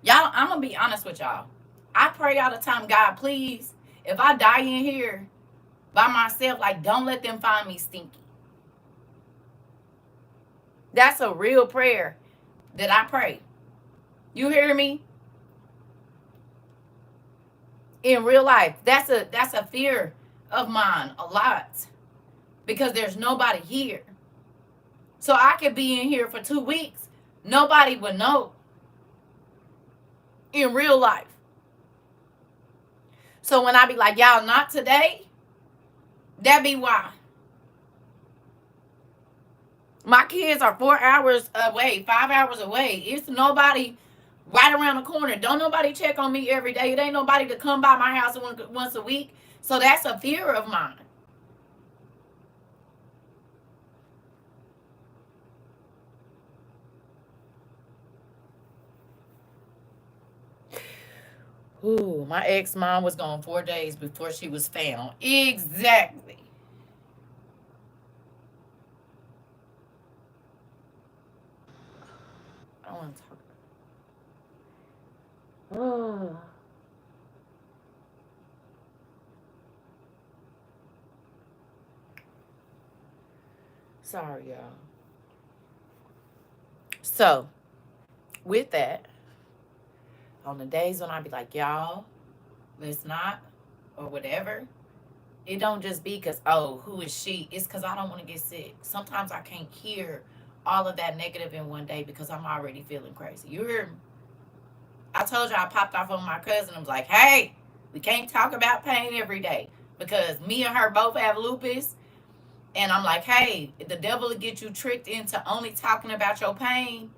Y'all, I'm gonna be honest with y'all. I pray all the time, God, please, if I die in here by myself, like, don't let them find me stinky. That's a real prayer that I pray. You hear me? In real life, that's a fear of mine a lot because there's nobody here. So I could be in here for 2 weeks, nobody would know in real life. So when I be like, y'all, not today, that be why. My kids are 4 hours away, 5 hours away. It's nobody right around the corner. Don't nobody check on me every day. It ain't nobody to come by my house once a week. So that's a fear of mine. Ooh, my ex-mom was gone 4 days before she was found. Exactly. I want to talk about. Oh, sorry, y'all. So, with that, on the days when I be like, y'all, let's not, or whatever, it don't just be because, oh, who is she? It's because I don't want to get sick. Sometimes I can't hear all of that negative in one day because I'm already feeling crazy. You hear me? I told you I popped off on my cousin. I was like, hey, we can't talk about pain every day because me and her both have lupus. And I'm like, hey, the devil will get you tricked into only talking about your pain.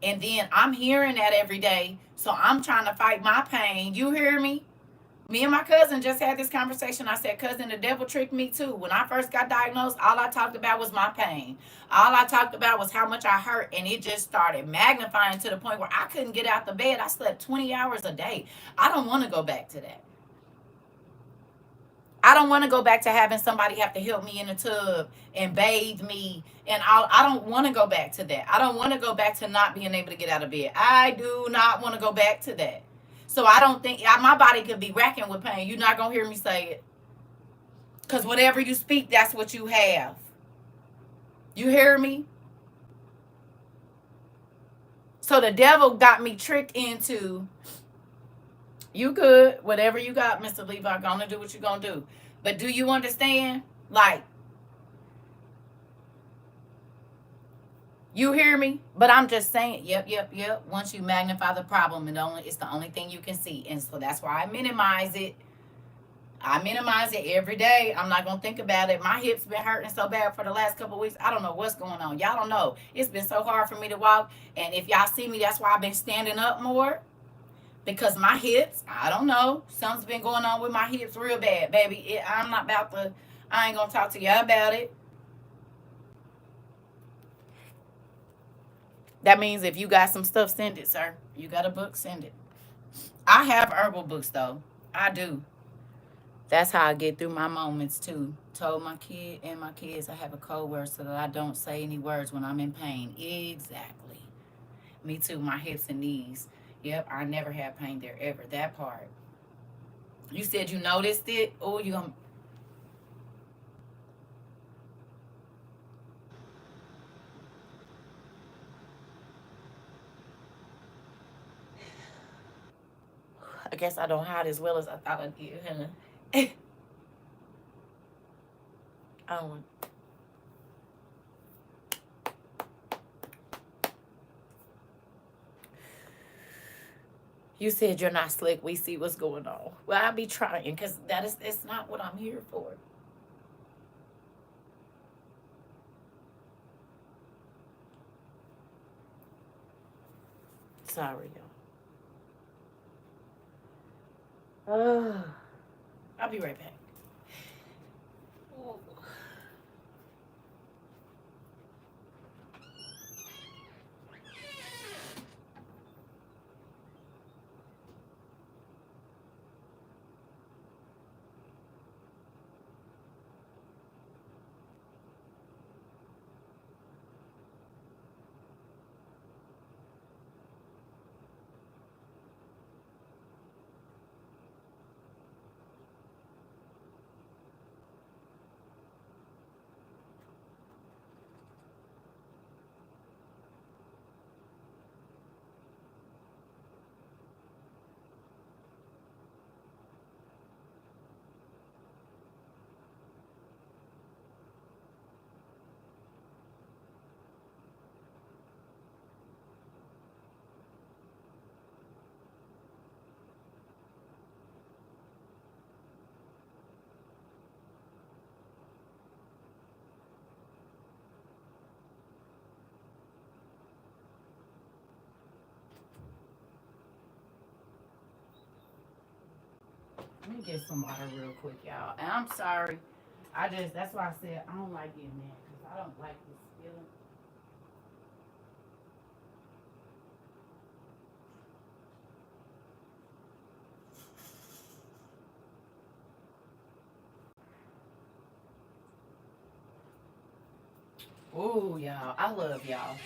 And then I'm hearing that every day. So I'm trying to fight my pain. You hear me? Me and my cousin just had this conversation. I said, cousin, the devil tricked me too. When I first got diagnosed, all I talked about was my pain. All I talked about was how much I hurt. And it just started magnifying to the point where I couldn't get out the bed. I slept 20 hours a day. I don't want to go back to that. I don't want to go back to having somebody have to help me in the tub and bathe me. And I don't want to go back to that. I don't want to go back to not being able to get out of bed. I do not want to go back to that. So I don't think my body could be racking with pain. You're not going to hear me say it. Because whatever you speak, that's what you have. You hear me? So the devil got me tricked into, you good, whatever you got, Mr. Levi, gonna do what you're going to do. But do you understand? Like, you hear me? But I'm just saying, yep. Once you magnify the problem, it's the only thing you can see. And so that's why I minimize it. I minimize it every day. I'm not gonna think about it. My hips been hurting so bad for the last couple of weeks. I don't know what's going on. Y'all don't know. It's been so hard for me to walk. And if y'all see me, that's why I've been standing up more. Because my hips, I don't know. Something's been going on with my hips real bad, baby. I'm not about to, I ain't gonna talk to y'all about it. That means if you got some stuff, send it, sir. You got a book, send it. I have herbal books though. I do. That's how I get through my moments too. Told my kid and my kids I have a code word so that I don't say any words when I'm in pain. Exactly. Me too. My hips and knees. Yep, I never had pain there ever. That part. You said you noticed it. Oh, you gonna. I guess I don't hide as well as I thought I did, huh? um, you said you're not slick. We see what's going on. Well, I'll be trying because it's not what I'm here for. Sorry, y'all. I'll be right back. Let me get some water real quick, y'all. And I'm sorry. That's why I said I don't like getting mad because I don't like this feeling. Ooh, y'all. I love y'all.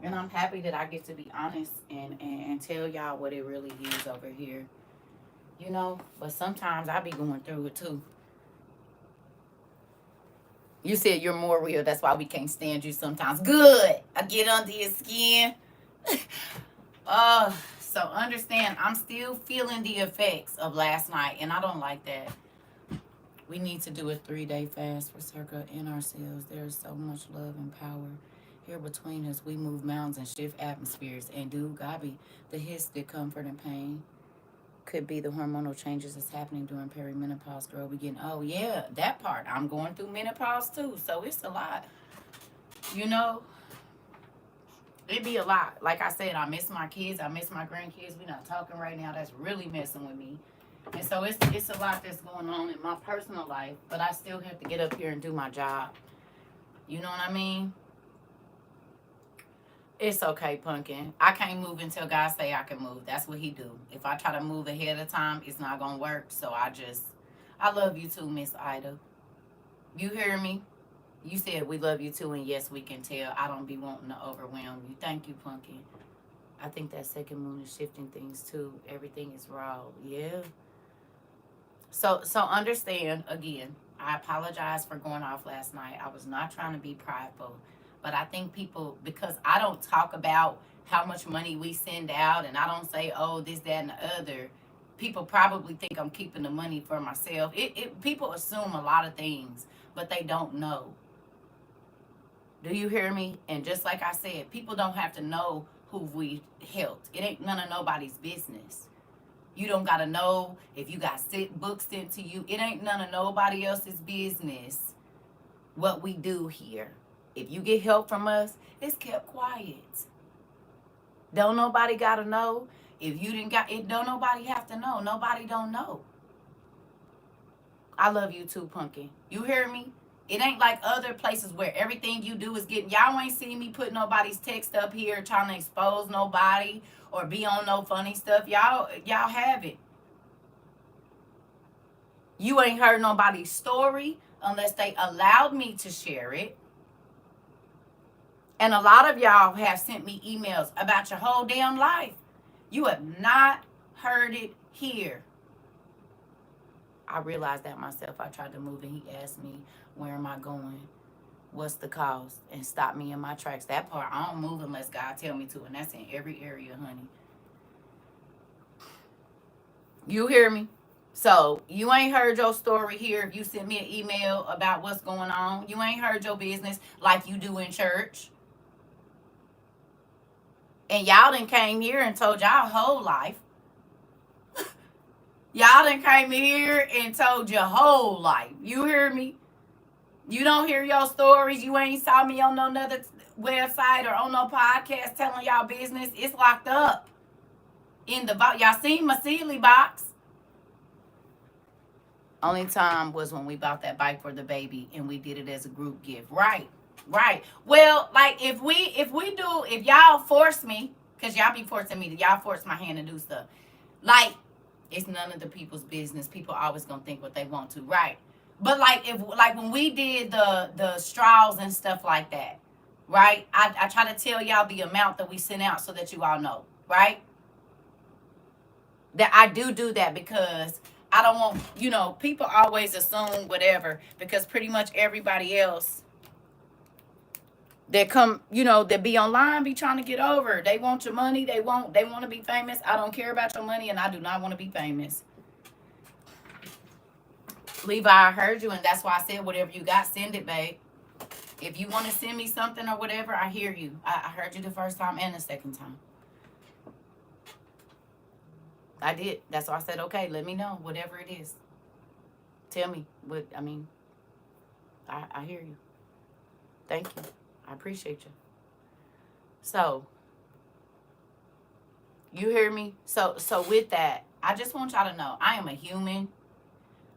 And I'm happy that I get to be honest and tell y'all what it really is over here. You know, but sometimes I be going through it too. You said you're more real. That's why we can't stand you sometimes. Good. I get under your skin. So understand, I'm still feeling the effects of last night, and I don't like that. We need to do a 3-day fast for CERCA in ourselves. There is so much love and power here between us. We move mountains and shift atmospheres. And do Gabi, the hiss, the comfort and pain could be the hormonal changes that's happening during perimenopause, girl. We getting, oh yeah, that part. I'm going through menopause too, so it's a lot. You know, it be a lot. Like I said, I miss my kids. I miss my grandkids. We not talking right now. That's really messing with me. And so it's a lot that's going on in my personal life, but I still have to get up here and do my job. You know what I mean? It's okay, Pumpkin. I can't move until God say I can move. That's what he do. If I try to move ahead of time, it's not gonna work. So I love you too, Miss Ida. You hear me? You said we love you too, and yes, we can tell. I don't be wanting to overwhelm you. Thank you, Pumpkin. I think that second moon is shifting things too. Everything is raw. Yeah. So understand again. I apologize for going off last night. I was not trying to be prideful, but I think people, because I don't talk about how much money we send out, and I don't say, oh, this, that, and the other. People probably think I'm keeping the money for myself. People assume a lot of things, but they don't know. Do you hear me? And just like I said, people don't have to know who we helped. It ain't none of nobody's business. You don't gotta know if you got books sent to you. It ain't none of nobody else's business what we do here. If you get help from us, it's kept quiet. Don't nobody gotta know. If you didn't got it, don't nobody have to know. Nobody don't know. I love you too, Pumpkin. You hear me? It ain't like other places where everything you do is getting. Y'all ain't seen me put nobody's text up here trying to expose nobody or be on no funny stuff. Y'all have it. You ain't heard nobody's story unless they allowed me to share it. And a lot of y'all have sent me emails about your whole damn life. You have not heard it here. I realized that myself. I tried to move and he asked me, where am I going? What's the cost? And stop me in my tracks. That part, I don't move unless God tell me to. And that's in every area, honey. You hear me? So you ain't heard your story here. If you send me an email about what's going on, you ain't heard your business like you do in church. And y'all done came here and told y'all whole life. Y'all done came here and told your whole life. You hear me? You don't hear your stories. You ain't saw me on no other website or on no podcast telling y'all business. It's locked up in the box. Y'all seen my Sealy box. Only time was when we bought that bike for the baby and we did it as a group gift. Right. Right. Well, like if y'all force me, because y'all be forcing me to, y'all force my hand to do stuff. Like, it's none of the people's business. People always gonna think what they want to, right? But like when we did the straws and stuff like that, right? I try to tell y'all the amount that we sent out so that you all know, right? That I do that because I don't want, people always assume whatever because pretty much everybody else that come, that be online be trying to get over. They want your money. They want to be famous. I don't care about your money and I do not want to be famous. Levi, I heard you, and that's why I said whatever you got, send it, babe. If you want to send me something or whatever, I hear you. I heard you the first time and the second time. I did. That's why I said, okay, let me know, whatever it is. Tell me. I hear you. Thank you. I appreciate you. So, you hear me? So with that, I just want y'all to know, I am a human.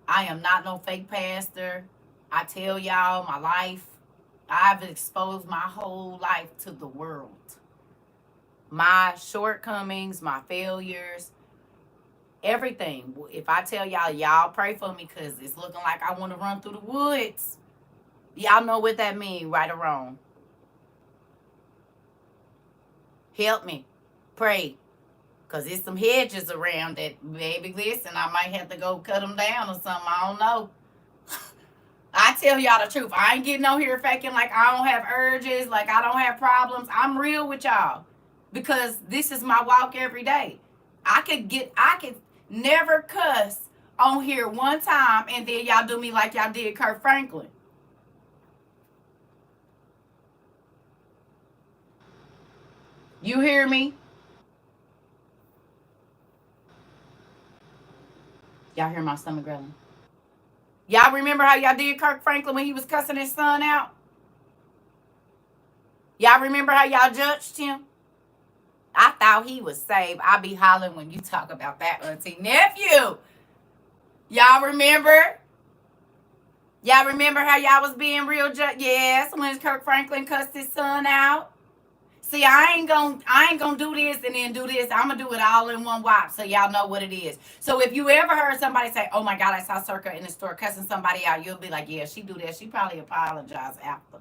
I am not no fake pastor. I tell y'all my life. I've exposed my whole life to the world. My shortcomings, my failures, everything. If I tell y'all pray for me because it's looking like I want to run through the woods. Y'all know what that means, right or wrong. Help me. Pray. Because there's some hedges around that, baby, listen, I might have to go cut them down or something. I don't know. I tell y'all the truth. I ain't getting on here faking like I don't have urges, like I don't have problems. I'm real with y'all because this is my walk every day. I could never cuss on here one time and then y'all do me like y'all did Kirk Franklin. You hear me? Y'all hear my stomach growling? Y'all remember how y'all did Kirk Franklin when he was cussing his son out? Y'all remember how y'all judged him? I thought he was saved. I be hollering when you talk about that, auntie. Nephew! Y'all remember? Y'all remember how y'all was being real yes, when Kirk Franklin cussed his son out? See, I ain't gonna do this and then do this. I'm gonna do it all in one whop so y'all know what it is. So if you ever heard somebody say, oh my God, I saw CERCA in the store cussing somebody out, you'll be like, yeah, she do that. She probably apologized after.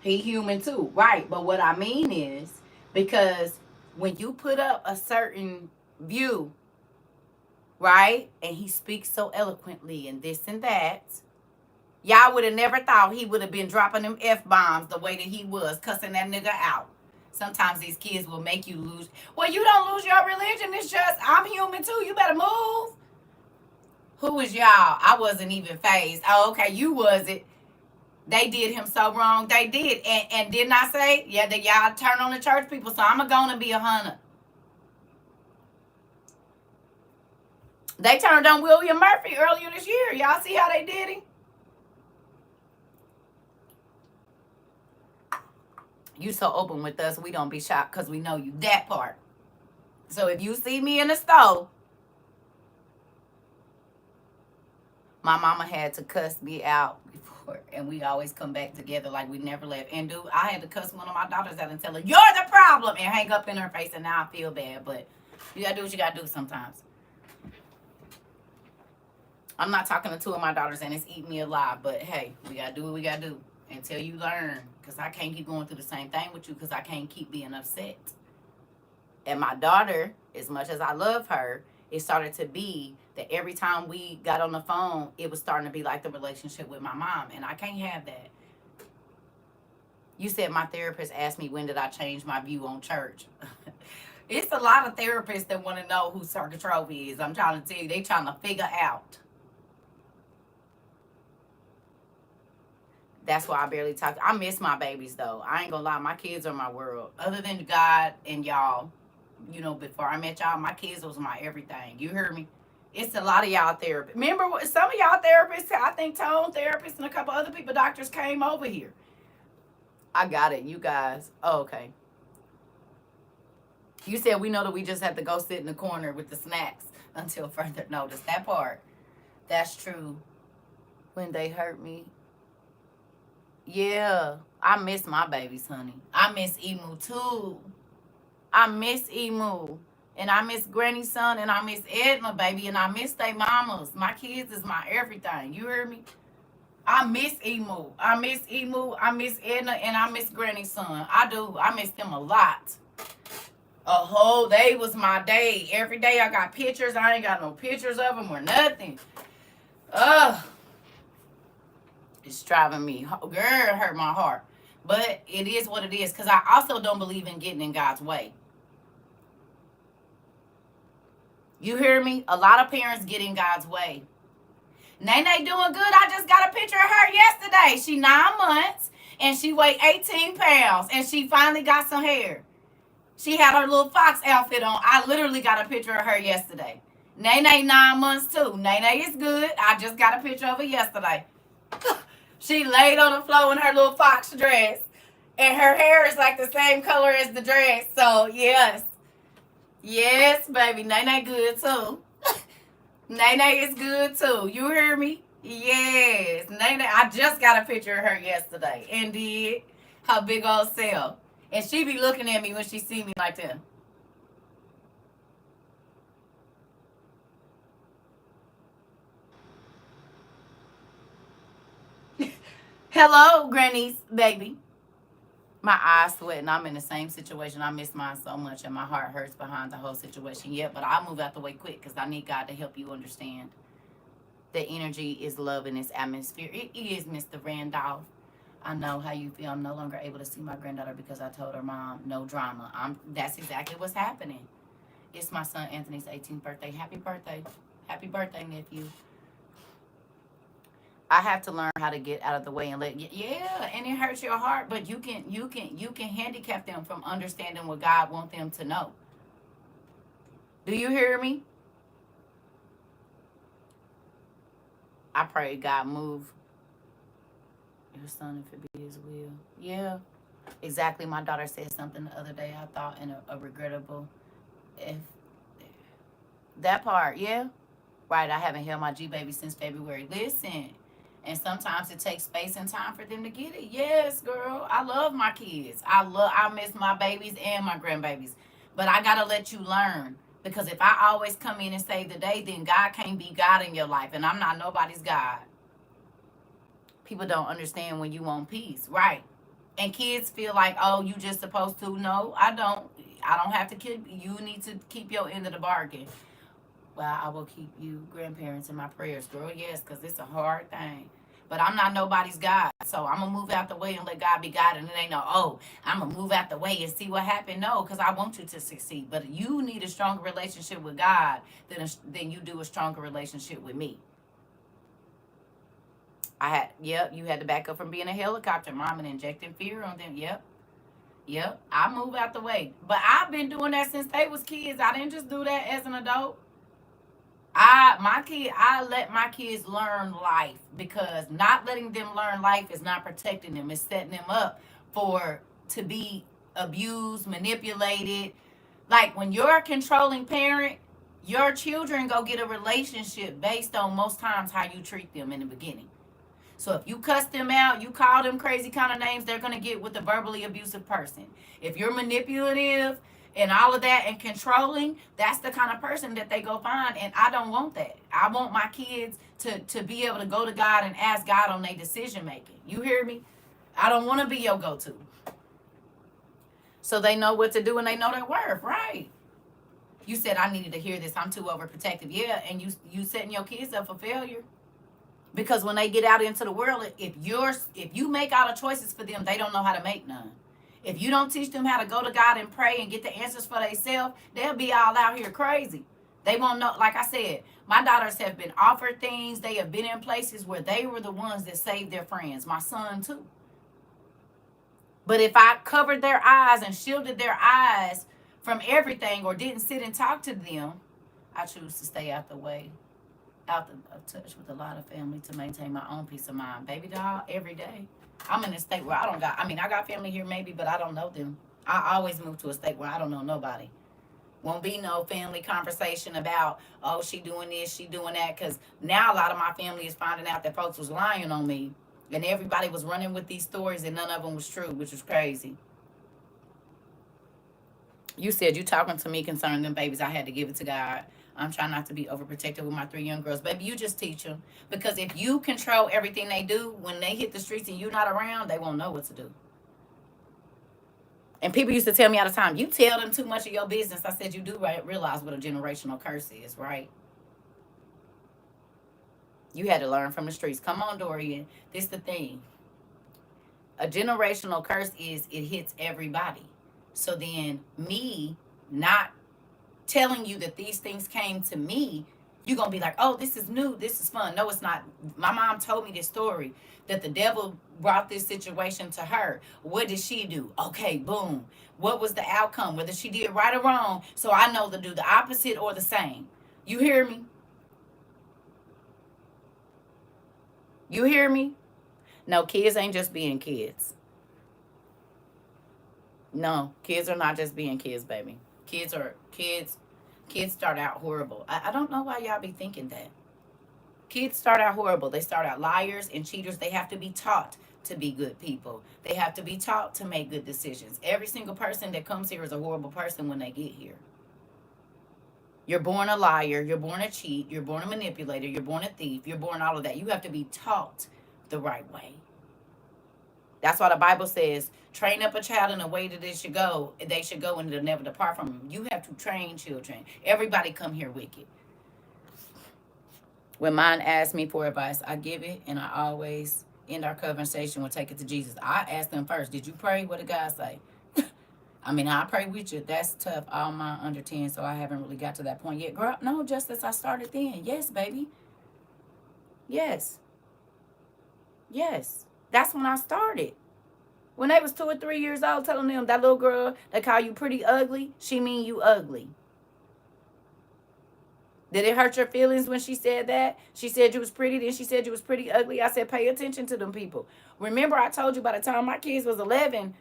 He human too, right? But what I mean is, because when you put up a certain view, right, and he speaks so eloquently and this and that, y'all would have never thought he would have been dropping them F-bombs the way that he was, cussing that nigga out. Sometimes these kids will make you lose. Well, you don't lose your religion. It's just, I'm human too. You better move. Who was y'all? I wasn't even phased. Oh, okay, you wasn't. They did him so wrong. They did. And didn't I say, yeah, that y'all turn on the church people, so I'm going to be 100. They turned on William Murphy earlier this year. Y'all see how they did him? You so open with us, we don't be shocked because we know you that part. So if you see me in the store, my mama had to cuss me out before, and we always come back together like we never left. And dude, I had to cuss one of my daughters out and tell her, you're the problem, and hang up in her face, and now I feel bad. But you gotta do what you gotta do sometimes. I'm not talking to two of my daughters, and it's eating me alive. But hey, we gotta do what we gotta do until you learn. Because I can't keep going through the same thing with you because I can't keep being upset. And my daughter, as much as I love her, it started to be that every time we got on the phone, it was starting to be like the relationship with my mom. And I can't have that. You said my therapist asked me when did I change my view on church. It's a lot of therapists that want to know who CERCA TROVA is. I'm trying to tell you, they trying to figure out. That's why I barely talk. I miss my babies though. I ain't gonna lie, my kids are my world. Other than God and y'all, you know, before I met y'all, my kids was my everything. You heard me? It's a lot of y'all therapists. Remember, some of y'all therapists, I think Tone therapists and a couple other people, doctors came over here. I got it, you guys. Oh, okay. You said we know that we just have to go sit in the corner with the snacks until further notice. That part, that's true. When they hurt me, yeah, I miss my babies, honey. I miss Emu too. I miss Emu. And I miss Granny's son and I miss Edna, baby. And I miss they mamas. My kids is my everything. You hear me? I miss Emu. I miss Emu. I miss Edna and I miss Granny's son. I do. I miss them a lot. A whole day was my day. Every day I got pictures. I ain't got no pictures of them or nothing. Ugh. It's driving me. Girl, it hurt my heart. But it is what it is. Because I also don't believe in getting in God's way. You hear me? A lot of parents get in God's way. Nene doing good. I just got a picture of her yesterday. She 9 months. And she weighed 18 pounds. And she finally got some hair. She had her little fox outfit on. I literally got a picture of her yesterday. Nene 9 months too. Nene is good. I just got a picture of her yesterday. She laid on the floor in her little fox dress. And her hair is like the same color as the dress. So, yes. Yes, baby. Nene good too. Nene is good too. You hear me? Yes. Nene, I just got a picture of her yesterday. And did her big old self. And she be looking at me when she see me like that. Hello, Granny's baby. My eyes sweating. I'm in the same situation. I miss mine so much and my heart hurts behind the whole situation. Yeah, but I'll move out the way quick because I need God to help you understand. The energy is love in this atmosphere. It is, Mr. Randolph. I know how you feel. I'm no longer able to see my granddaughter because I told her mom, no drama. That's exactly what's happening. It's my son Anthony's 18th birthday. Happy birthday. Happy birthday, nephew. I have to learn how to get out of the way and yeah, and it hurts your heart, but you can handicap them from understanding what God wants them to know. Do you hear me? I pray God move your son if it be his will. Yeah. Exactly. My daughter said something the other day I thought in a regrettable if that part, yeah. Right, I haven't held my G baby since February. Listen. And sometimes it takes space and time for them to get it. Yes, girl. I love my kids. I miss my babies and my grandbabies. But I gotta let you learn. Because if I always come in and save the day, then God can't be God in your life. And I'm not nobody's God. People don't understand when you want peace. Right. And kids feel like, oh, you just supposed to. No, I don't. I don't have to keep. You need to keep your end of the bargain. Well, I will keep you grandparents in my prayers, girl. Yes, because it's a hard thing. But I'm not nobody's God. So I'm going to move out the way and let God be God. And it ain't no, oh, I'm going to move out the way and see what happened. No, because I want you to succeed. But you need a stronger relationship with God than you do a stronger relationship with me. You had to back up from being a helicopter mom and injecting fear on them. Yep. I move out the way. But I've been doing that since they was kids. I didn't just do that as an adult. I let my kids learn life because not letting them learn life is not protecting them. It's setting them up to be abused, manipulated. Like when you're a controlling parent, your children go get a relationship based on most times how you treat them in the beginning. So if you cuss them out, you call them crazy kind of names, they're going to get with a verbally abusive person. If you're manipulative and all of that and controlling, that's the kind of person that they go find. And I don't want that. I want my kids to be able to go to God and ask God on their decision making. You hear me? I don't want to be your go-to. So they know what to do and they know their worth, right? You said I needed to hear this. I'm too overprotective. Yeah, and you setting your kids up for failure. Because when they get out into the world, if you make all the choices for them, they don't know how to make none. If you don't teach them how to go to God and pray and get the answers for themselves, they'll be all out here crazy. They won't know. Like I said, my daughters have been offered things. They have been in places where they were the ones that saved their friends. My son too. But if I covered their eyes and shielded their eyes from everything or didn't sit and talk to them, I choose to stay out the way, of touch with a lot of family to maintain my own peace of mind. Baby doll, every day. I'm in a state where I got family here maybe, but I don't know them. I always move to a state where I don't know nobody. Won't be no family conversation about, oh, she doing this, she doing that. Because now a lot of my family is finding out that folks was lying on me. And everybody was running with these stories and none of them was true, which was crazy. You said you talking to me concerning them babies. I had to give it to God. I'm trying not to be overprotective with my 3 young girls. Baby, you just teach them. Because if you control everything they do, when they hit the streets and you're not around, they won't know what to do. And people used to tell me all the time, you tell them too much of your business. I said, you do realize what a generational curse is, right? You had to learn from the streets. Come on, Dorian. This is the thing. A generational curse is it hits everybody. So then me not telling you that these things came to me, you're going to be like, oh, this is new. This is fun. No, it's not. My mom told me this story that the devil brought this situation to her. What did she do? Okay, boom. What was the outcome? Whether she did right or wrong. So I know to do the opposite or the same. You hear me? You hear me? No, kids ain't just being kids. No, kids are not just being kids, baby. Kids are kids. Kids start out horrible. I don't know why y'all be thinking that. Kids start out horrible. They start out liars and cheaters. They have to be taught to be good people. They have to be taught to make good decisions. Every single person that comes here is a horrible person when they get here. You're born a liar. You're born a cheat. You're born a manipulator. You're born a thief. You're born all of that. You have to be taught the right way. That's why the Bible says, train up a child in the way that they should go and it'll never depart from them. You have to train children. Everybody come here wicked. When mine asks me for advice, I give it, and I always end our conversation with take it to Jesus. I ask them first, did you pray? What did God say? I pray with you. That's tough. All mine under 10, so I haven't really got to that point yet. Girl, no, just as I started then. Yes, baby. Yes. Yes. That's when I started. When they was 2 or 3 years old, telling them that little girl that call you pretty ugly, she mean you ugly. Did it hurt your feelings when she said that? She said you was pretty, then she said you was pretty ugly. I said, pay attention to them people. Remember, I told you by the time my kids was 11,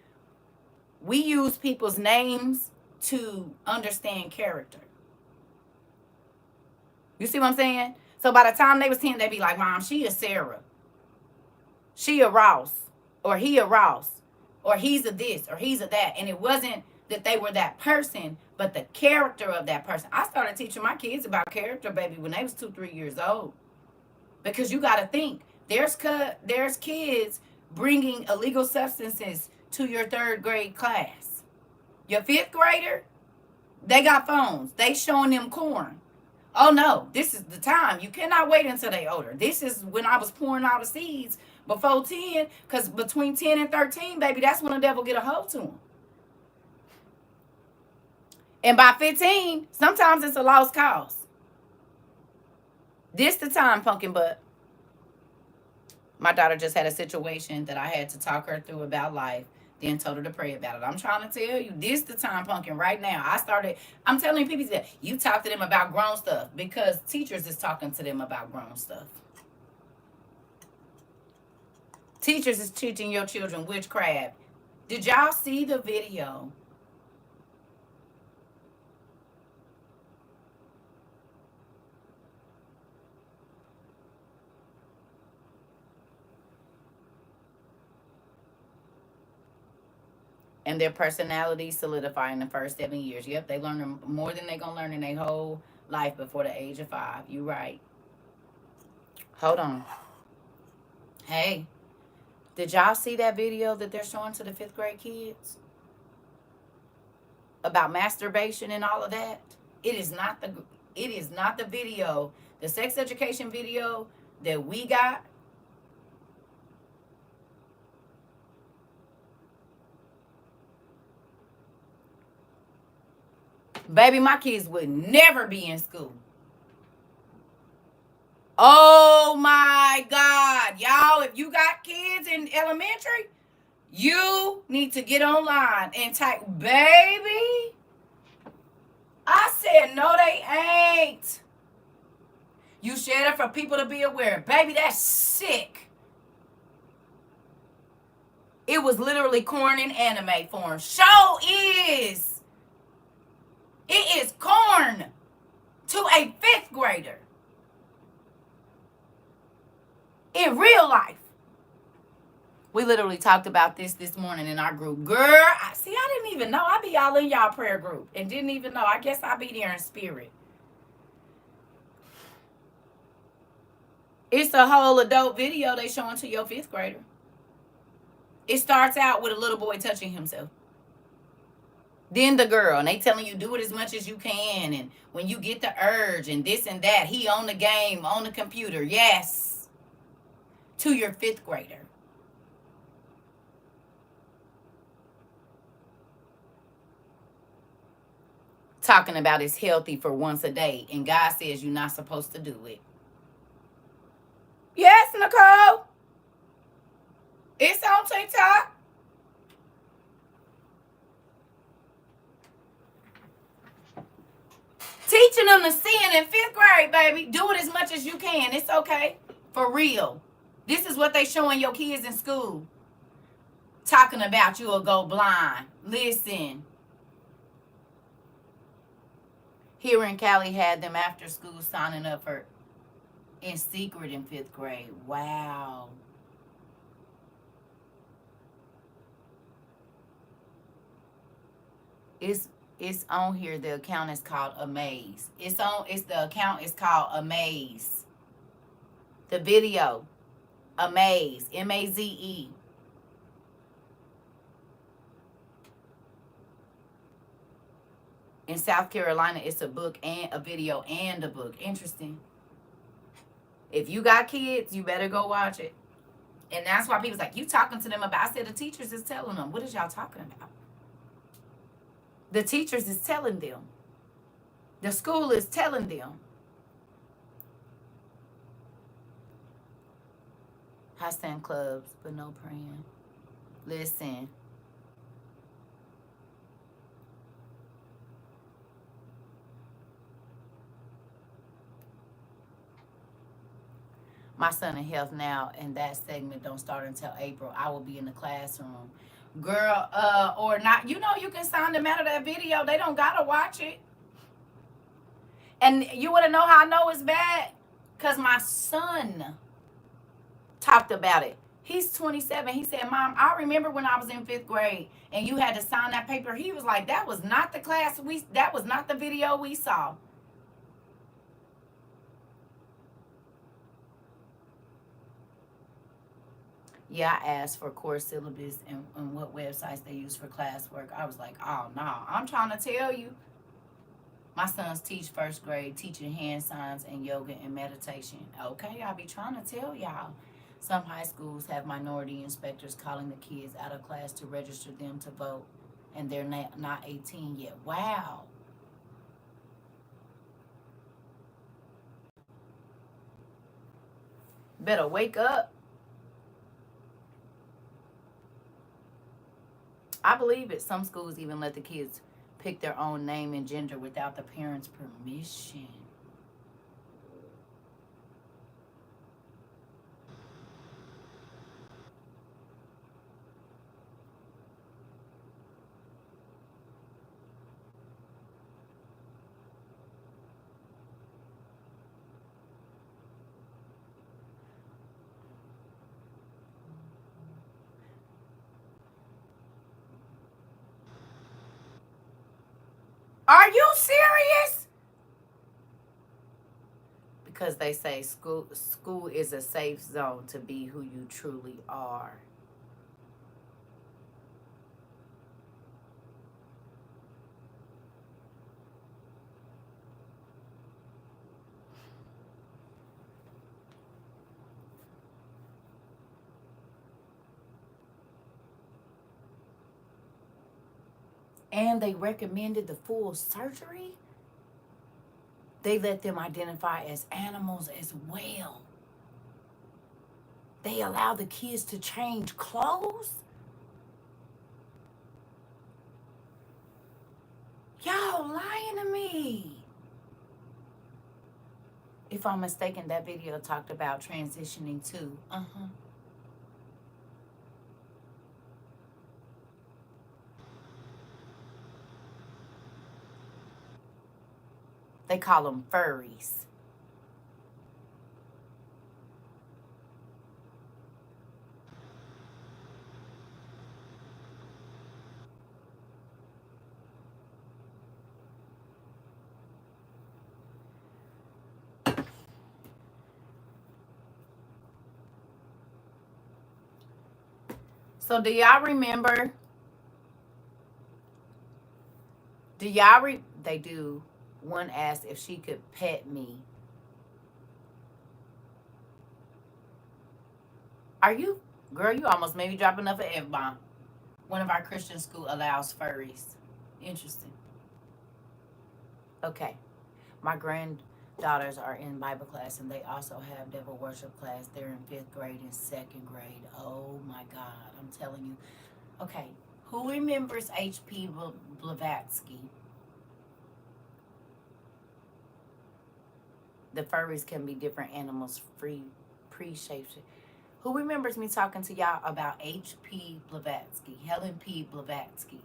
we used people's names to understand character. You see what I'm saying? So by the time they was 10, they'd be like, Mom, she a Sarah. She a Ross. Or he a Ross. Or he's a this. Or he's a that. And it wasn't that they were that person, but the character of that person. I started teaching my kids about character, baby, when they was 2, 3 years old. Because you got to think, there's kids bringing illegal substances to your 3rd grade class. Your 5th grader, they got phones. They showing them corn. Oh, no, this is the time. You cannot wait until they older. This is when I was pouring all the seeds before 10, because between 10 and 13, baby, that's when the devil get a hold to them. And by 15, sometimes it's a lost cause. This the time, pumpkin butt. My daughter just had a situation that I had to talk her through about life, then told her to pray about it. I'm trying to tell you, this the time, pumpkin, right now. I'm telling people that you talk to them about grown stuff because teachers is talking to them about grown stuff. Teachers is teaching your children witchcraft. Did y'all see the video? And their personality solidify in the first 7 years. Yep, they learn more than they're going to learn in their whole life before the age of 5. You right. Hold on. Hey, did y'all see that video that they're showing to the 5th grade kids? About masturbation and all of that? It is not the video. The sex education video that we got, baby, my kids would never be in school. Oh my God. Y'all, if you got kids in elementary, you need to get online and type, baby. I said, no, they ain't. You shared it for people to be aware. Baby, that's sick. It was literally corn in anime form. Show is. It is corn to a fifth grader. In real life. We literally talked about this morning in our group. Girl, I didn't even know. I be all in y'all prayer group and didn't even know. I guess I be there in spirit. It's a whole adult video they showing to your fifth grader. It starts out with a little boy touching himself. Then the girl, and they telling you do it as much as you can. And when you get the urge and this and that, he on the game, on the computer. Yes. To your fifth grader. Talking about it's healthy for once a day. And God says you're not supposed to do it. Yes, Nicole. It's on TikTok. Teaching them to sin in fifth grade, baby. Do it as much as you can. It's okay. For real. This is what they showing your kids in school. Talking about you'll go blind. Listen. Here in Cali had them after school signing up for in secret in fifth grade. Wow. It's on here. The account is called Amaze. The account is called Amaze. The video. Amaze. M-A-Z-E. In South Carolina, it's a book and a video and a book. Interesting. If you got kids, you better go watch it. And that's why people's like, you talking to them about. I said the teachers is telling them. What is y'all talking about? The teachers is telling them. The school is telling them. High stand clubs, but no praying. Listen. My son in health now, and that segment don't start until April. I will be in the classroom. Girl, or not, you know you can sign them out of that video. They don't gotta watch it. And you wanna know how I know it's bad? Because my son talked about it. He's 27. He said, Mom, I remember when I was in fifth grade and you had to sign that paper. He was like, that was not the class that was not the video we saw. Yeah, I asked for course syllabus and what websites they use for classwork. I was like, oh, no, I'm trying to tell you. My sons teach first grade, teaching hand signs and yoga and meditation. Okay, I'll be trying to tell y'all. Some high schools have minority inspectors calling the kids out of class to register them to vote, and they're not 18 yet. Wow. Better wake up. I believe it. Some schools even let the kids pick their own name and gender without the parents' permission. Are you serious? Because they say school is a safe zone to be who you truly are. and they recommended the full surgery, they let them identify as animals as well. They allow the kids to change clothes. Y'all lying to me. If I'm mistaken, that video talked about transitioning too. They call them furries. So do y'all remember? They do. One asked if she could pet me. Are you, girl? You almost made me drop another F-bomb. One of our Christian school allows furries. Interesting. Okay. My granddaughters are in Bible class, and they also have devil worship class. They're in 5th grade and 2nd grade. Oh my God, I'm telling you. Okay, who remembers H.P. Blavatsky? The furries can be different animals, pre-shaped. Who remembers me talking to y'all about H.P. Blavatsky, Helen P. Blavatsky?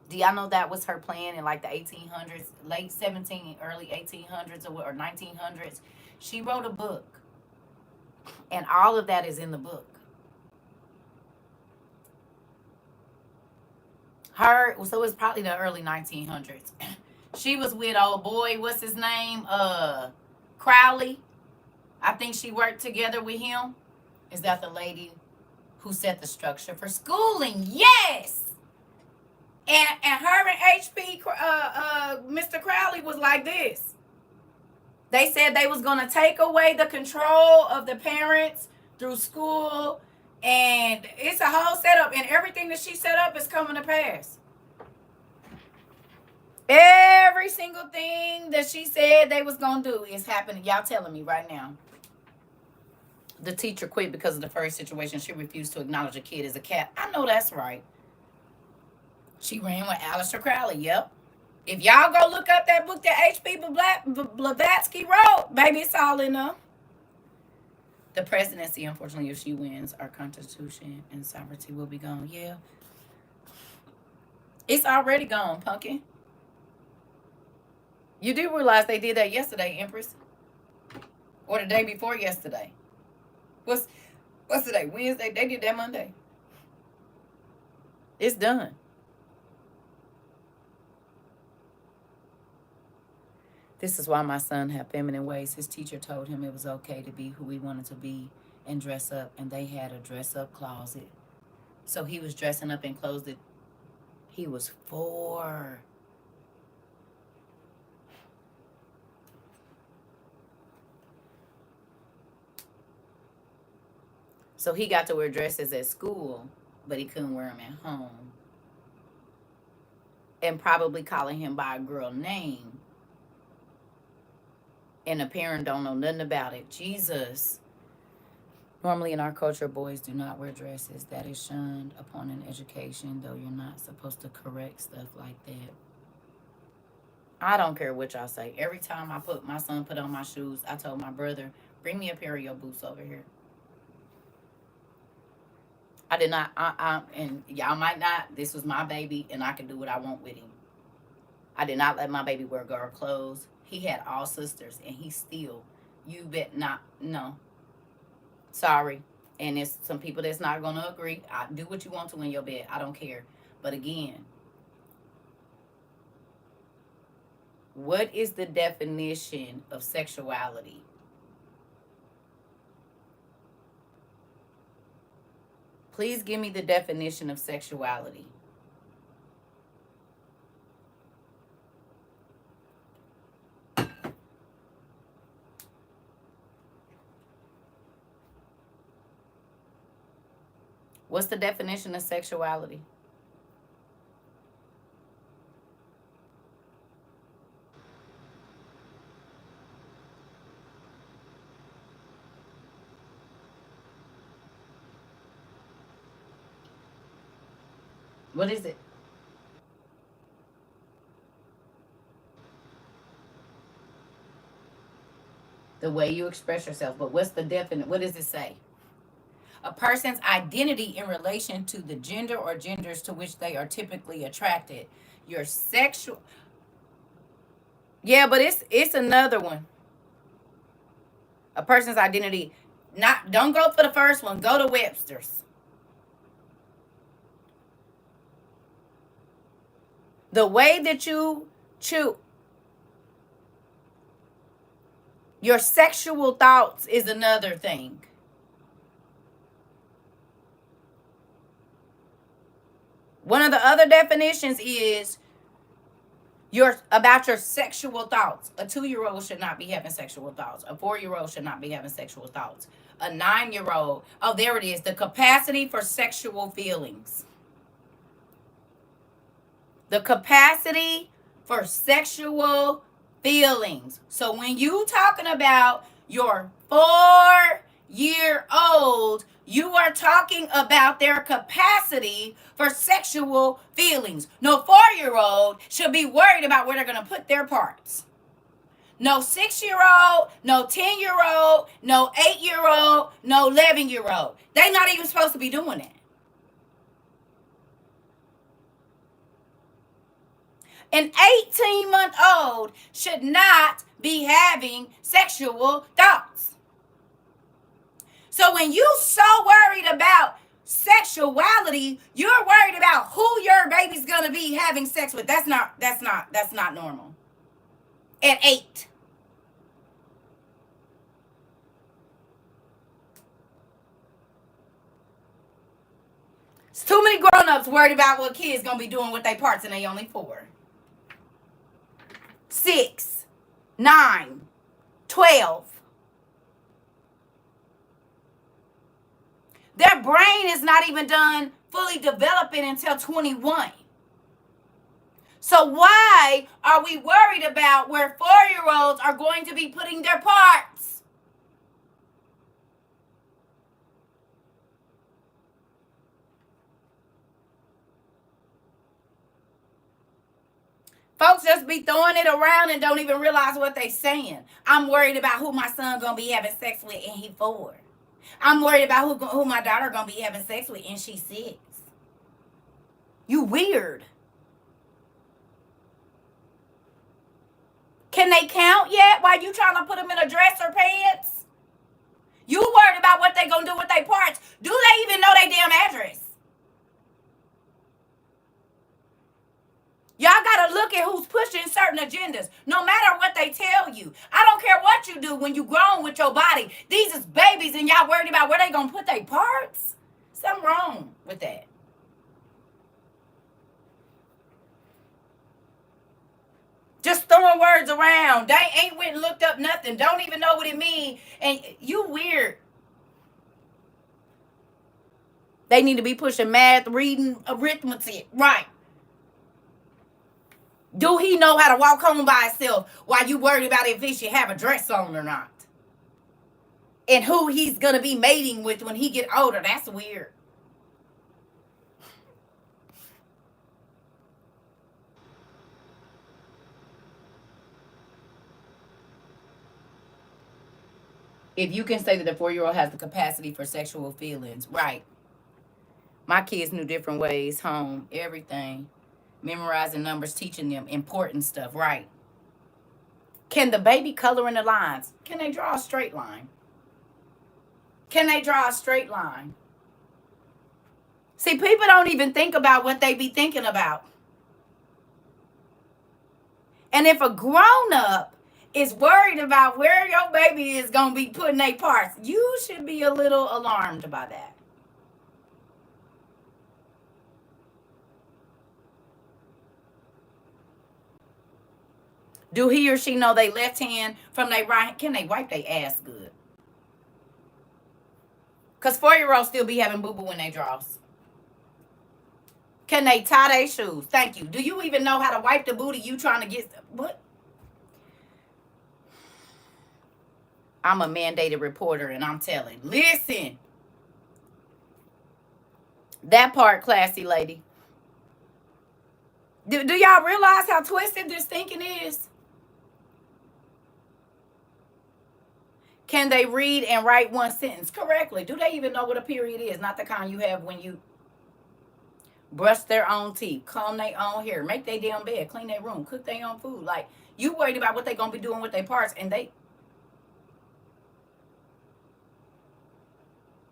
Do y'all know that was her plan in like the 1800s, late 17, early 1800s or 1900s? She wrote a book, and all of that is in the book. So it's probably the early 1900s. She was with old boy, what's his name? Crowley. I think she worked together with him. Is that the lady who set the structure for schooling? Yes. And her and H.P. Mr. Crowley was like this. They said they was gonna take away the control of the parents through school, and it's a whole setup, and everything that she set up is coming to pass. Every single thing that she said they was gonna do is happening. Y'all telling me right now. The teacher quit because of the first situation. She refused to acknowledge a kid as a cat. I know that's right. She ran with Aleister Crowley. Yep. If y'all go look up that book that H.P. Blavatsky wrote, baby, it's all in there. The presidency, unfortunately, if she wins, our constitution and sovereignty will be gone. Yeah. It's already gone, pumpkin. You do realize they did that yesterday, Empress? Or the day before yesterday. What's today? Wednesday? They did that Monday. It's done. This is why my son had feminine ways. His teacher told him it was okay to be who he wanted to be and dress up, and they had a dress-up closet. So he was dressing up in clothes that he was 4. So he got to wear dresses at school, but he couldn't wear them at home. And probably calling him by a girl name. And the parent don't know nothing about it. Jesus. Normally in our culture, boys do not wear dresses. That is shunned upon in education, though you're not supposed to correct stuff like that. I don't care what y'all say. Every time my son put on my shoes, I told my brother, bring me a pair of your boots over here. I did not, and y'all might not, this was my baby, and I can do what I want with him. I did not let my baby wear girl clothes. He had all sisters, and he still, you bet not, no. Sorry. And there's some people that's not going to agree. Do what you want to in your bed. I don't care. But again, what is the definition of sexuality? Please give me the definition of sexuality. What's the definition of sexuality? What is it? The way you express yourself. But what's the definite? What does it say? A person's identity in relation to the gender or genders to which they are typically attracted. Your sexual. Yeah, but it's another one. A person's identity. Not don't go for the first one. Go to Webster's. The way that you choose your sexual thoughts is another thing. One of the other definitions is about your sexual thoughts. A 2-year-old should not be having sexual thoughts. A 4-year-old should not be having sexual thoughts. A 9-year-old, oh, there it is. The capacity for sexual feelings. The capacity for sexual feelings. So when you talking about your 4-year-old, you are talking about their capacity for sexual feelings. No 4-year-old should be worried about where they're going to put their parts. No 6-year-old, no 10-year-old, no 8-year-old, no 11-year-old. They're not even supposed to be doing it. An 18-month-old should not be having sexual thoughts. So when you so worried about sexuality, you're worried about who your baby's gonna be having sex with. That's not normal. At 8. It's too many grown-ups worried about what kids gonna be doing with their parts and they only 4. 6, 9, 12. Their brain is not even done fully developing until 21. So why are we worried about where 4-year-olds are going to be putting their parts? Folks just be throwing it around and don't even realize what they saying. I'm worried about who my son gonna be having sex with and he 4. I'm worried about who my daughter gonna be having sex with and she's 6. You weird. Can they count yet while you trying to put them in a dress or pants? You worried about what they gonna do with their parts. Do they even know their damn address? Y'all gotta look at who's pushing certain agendas, no matter what they tell you. I don't care what you do when you grown with your body. These is babies and y'all worried about where they gonna put their parts? Something wrong with that. Just throwing words around. They ain't went and looked up nothing. Don't even know what it means. And you weird. They need to be pushing math, reading, arithmetic. Right. Do he know how to walk home by himself while you worried about if he should have a dress on or not? And who he's going to be mating with when he get older. That's weird. If you can say that the 4-year-old has the capacity for sexual feelings, right. My kids knew different ways, home, everything. Memorizing numbers, teaching them important stuff, right. Can the baby color in the lines? Can they draw a straight line? Can they draw a straight line? See, people don't even think about what they be thinking about. And if a grown-up is worried about where your baby is going to be putting their parts, you should be a little alarmed by that. Do he or she know their left hand from their right hand? Can they wipe their ass good? Because 4-year-olds still be having boo-boo in their drawers. Can they tie their shoes? Thank you. Do you even know how to wipe the booty you trying to get? What? I'm a mandated reporter and I'm telling. Listen. That part, classy lady. Do y'all realize how twisted this thinking is? Can they read and write one sentence correctly? Do they even know what a period is? Not the kind you have when you brush their own teeth, comb their own hair, make their damn bed, clean their room, cook their own food. Like, you worried about what they gonna be doing with their parts, and they...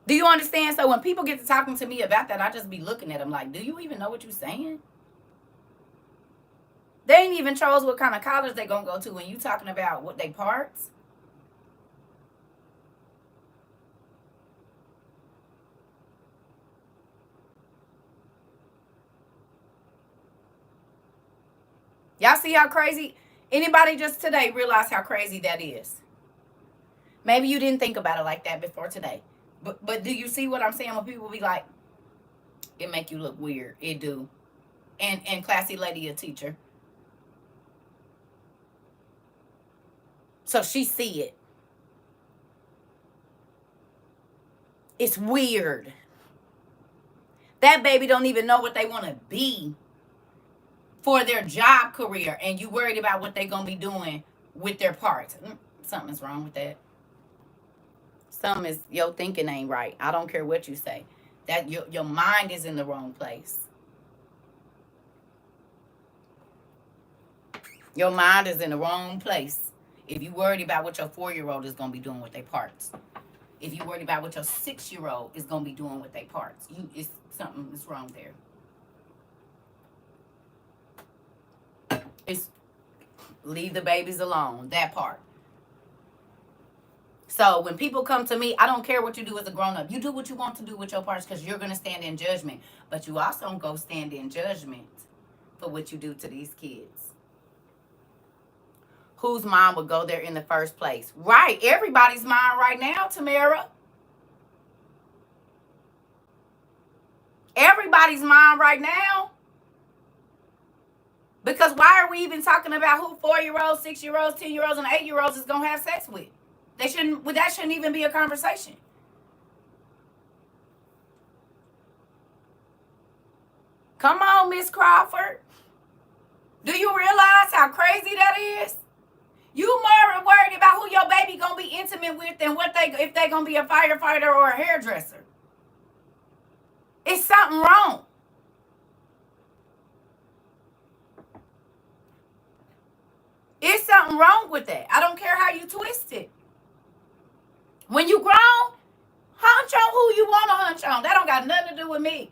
Do you understand? So when people get to talking to me about that, I just be looking at them like, do you even know what you're saying? They ain't even chose what kind of college they gonna go to when you talking about what they parts. Y'all see how crazy? Anybody just today realize how crazy that is? Maybe you didn't think about it like that before today. But do you see what I'm saying when people be like, it make you look weird? It do. And classy lady a teacher. So she see it. It's weird. That baby don't even know what they want to be for their job career, and you worried about what they gonna be doing with their parts. Something's wrong with that. Something is, your thinking ain't right. I don't care what you say. That your mind is in the wrong place. Your mind is in the wrong place. If you worried about what your 4-year-old is gonna be doing with their parts. If you worried about what your 6-year-old is gonna be doing with their parts, it's something is wrong there. It's leave the babies alone. That part. So when people come to me, I don't care what you do as a grown-up. You do what you want to do with your parts because you're going to stand in judgment. But you also don't go stand in judgment for what you do to these kids. Whose mom would go there in the first place? Right. Everybody's mom right now, Tamara. Everybody's mom right now. Because why are we even talking about who 4-year-olds, 6-year-olds, 10-year-olds, and 8-year-olds is going to have sex with? That shouldn't even be a conversation. Come on, Miss Crawford. Do you realize how crazy that is? You more worried about who your baby gonna be intimate with than if they gonna be a firefighter or a hairdresser. It's something wrong. It's something wrong with that. I don't care how you twist it. When you grown, hunch on who you want to hunch on. That don't got nothing to do with me.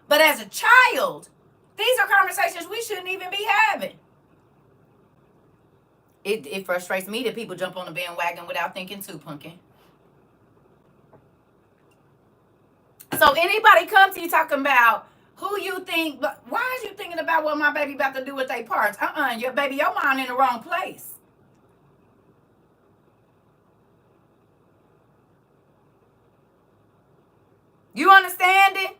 But as a child, these are conversations we shouldn't even be having. It frustrates me that people jump on the bandwagon without thinking too, pumpkin. So anybody come to you talking about who you think, but why is you thinking about what my baby about to do with their parts? Your mind in the wrong place. You understand it?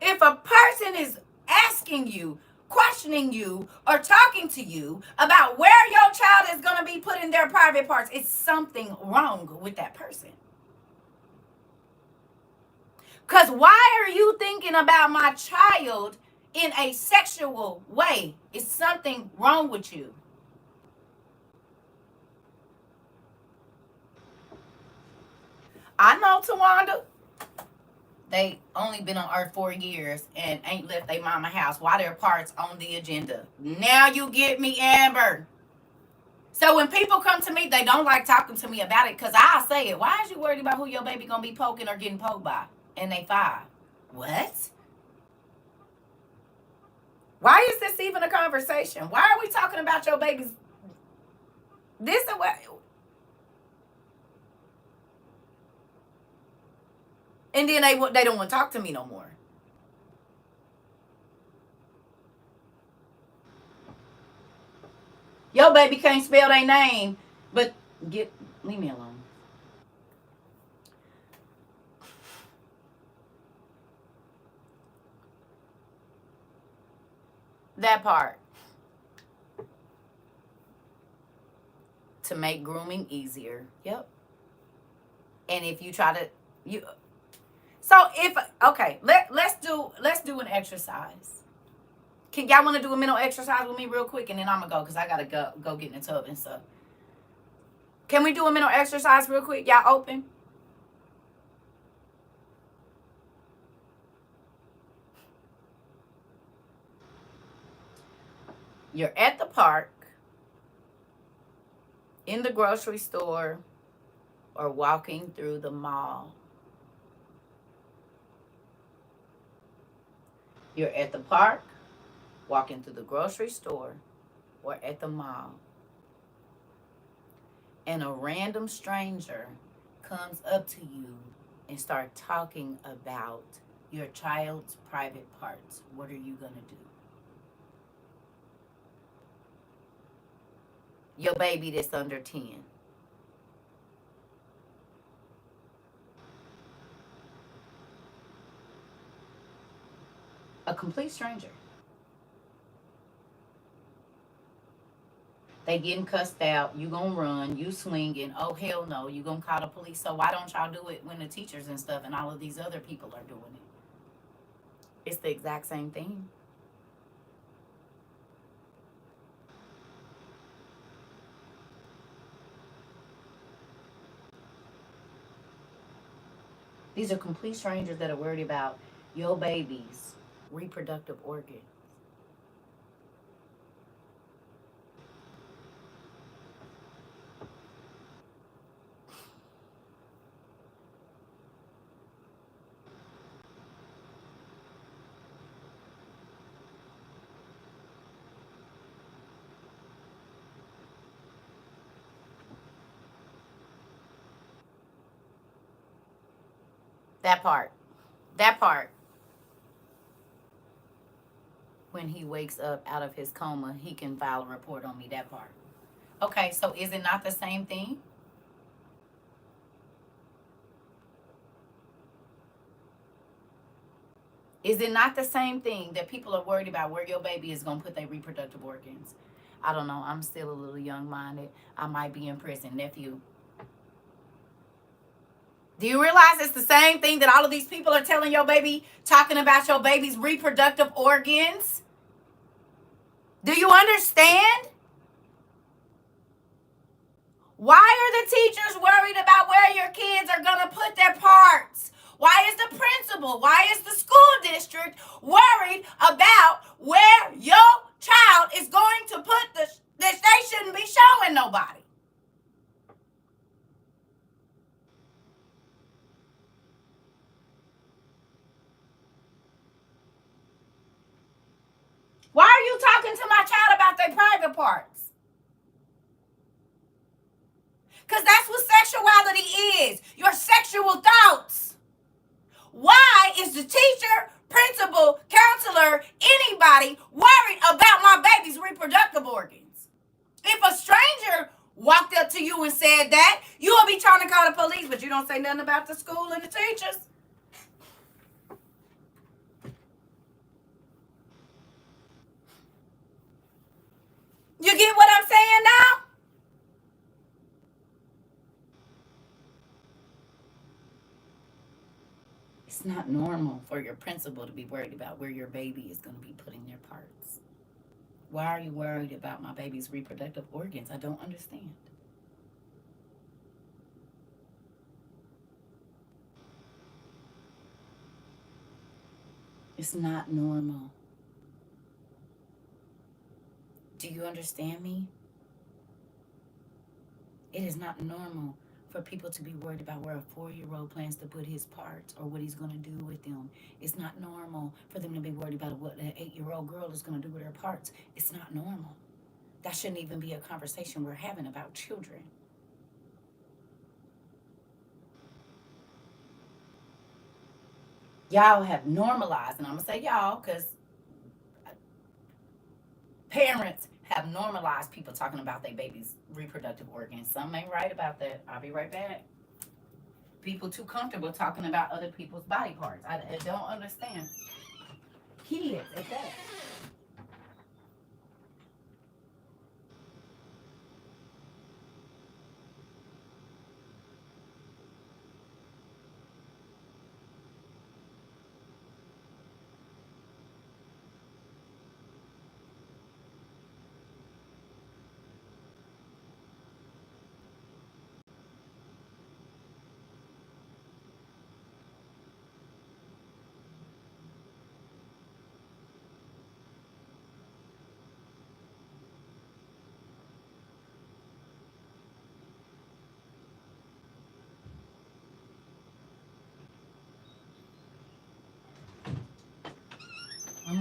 If a person is asking you, questioning you, or talking to you about where your child is going to be putting their private parts, it's something wrong with that person. Because why are you thinking about my child in a sexual way? It's something wrong with you. I know, Tawanda. They only been on Earth 4 years and ain't left their mama house. Why their parts on the agenda? Now you get me, Amber. So when people come to me, they don't like talking to me about it because I say it. Why is you worried about who your baby gonna be poking or getting poked by? And they 5. What? Why is this even a conversation? Why are we talking about your baby's this the way? And then they don't want to talk to me no more. Your baby can't spell their name, but leave me alone. That part. To make grooming easier. Yep. And if you try to let's do an exercise. Can y'all want to do a mental exercise with me real quick, and then I'm gonna go because I gotta go get in the tub and stuff. Can we do a mental exercise real quick? Y'all open? You're at the park, in the grocery store, or walking through the mall. You're at the park, walking through the grocery store, or at the mall, and a random stranger comes up to you and start talking about your child's private parts. What are you gonna do? Your baby that's under 10. A complete stranger. They getting cussed out. You gonna run. You swinging. Oh hell no. You gonna call the police. So why don't y'all do it when the teachers and stuff and all of these other people are doing it? It's the exact same thing. These are complete strangers that are worried about your baby's reproductive organ. That part. That part. When he wakes up out of his coma, he can file a report on me. That part. Okay, so is it not the same thing? Is it not the same thing that people are worried about where your baby is going to put their reproductive organs? I don't know. I'm still a little young minded. I might be in prison. Nephew. Do you realize it's the same thing that all of these people are telling your baby, talking about your baby's reproductive organs? Do you understand? Why are the teachers worried about where your kids are going to put their parts? Why is the principal, why is the school district worried about where your child is going to put that they shouldn't be showing nobody? Why are you talking to my child about their private parts? Because that's what sexuality is. Your sexual thoughts. Why is the teacher, principal, counselor, anybody worried about my baby's reproductive organs? If a stranger walked up to you and said that, you will be trying to call the police, but you don't say nothing about the school and the teachers. You get what I'm saying now? It's not normal for your principal to be worried about where your baby is going to be putting their parts. Why are you worried about my baby's reproductive organs? I don't understand. It's not normal. Do you understand me? It is not normal for people to be worried about where a 4-year-old plans to put his parts or what he's going to do with them. It's not normal for them to be worried about what an 8-year-old girl is going to do with her parts. It's not normal. That shouldn't even be a conversation we're having about children. Y'all have normalized, and I'm going to say y'all because parents have normalized people talking about their baby's reproductive organs. Some ain't right about that. I'll be right back. People too comfortable talking about other people's body parts. I don't understand. Kids at that.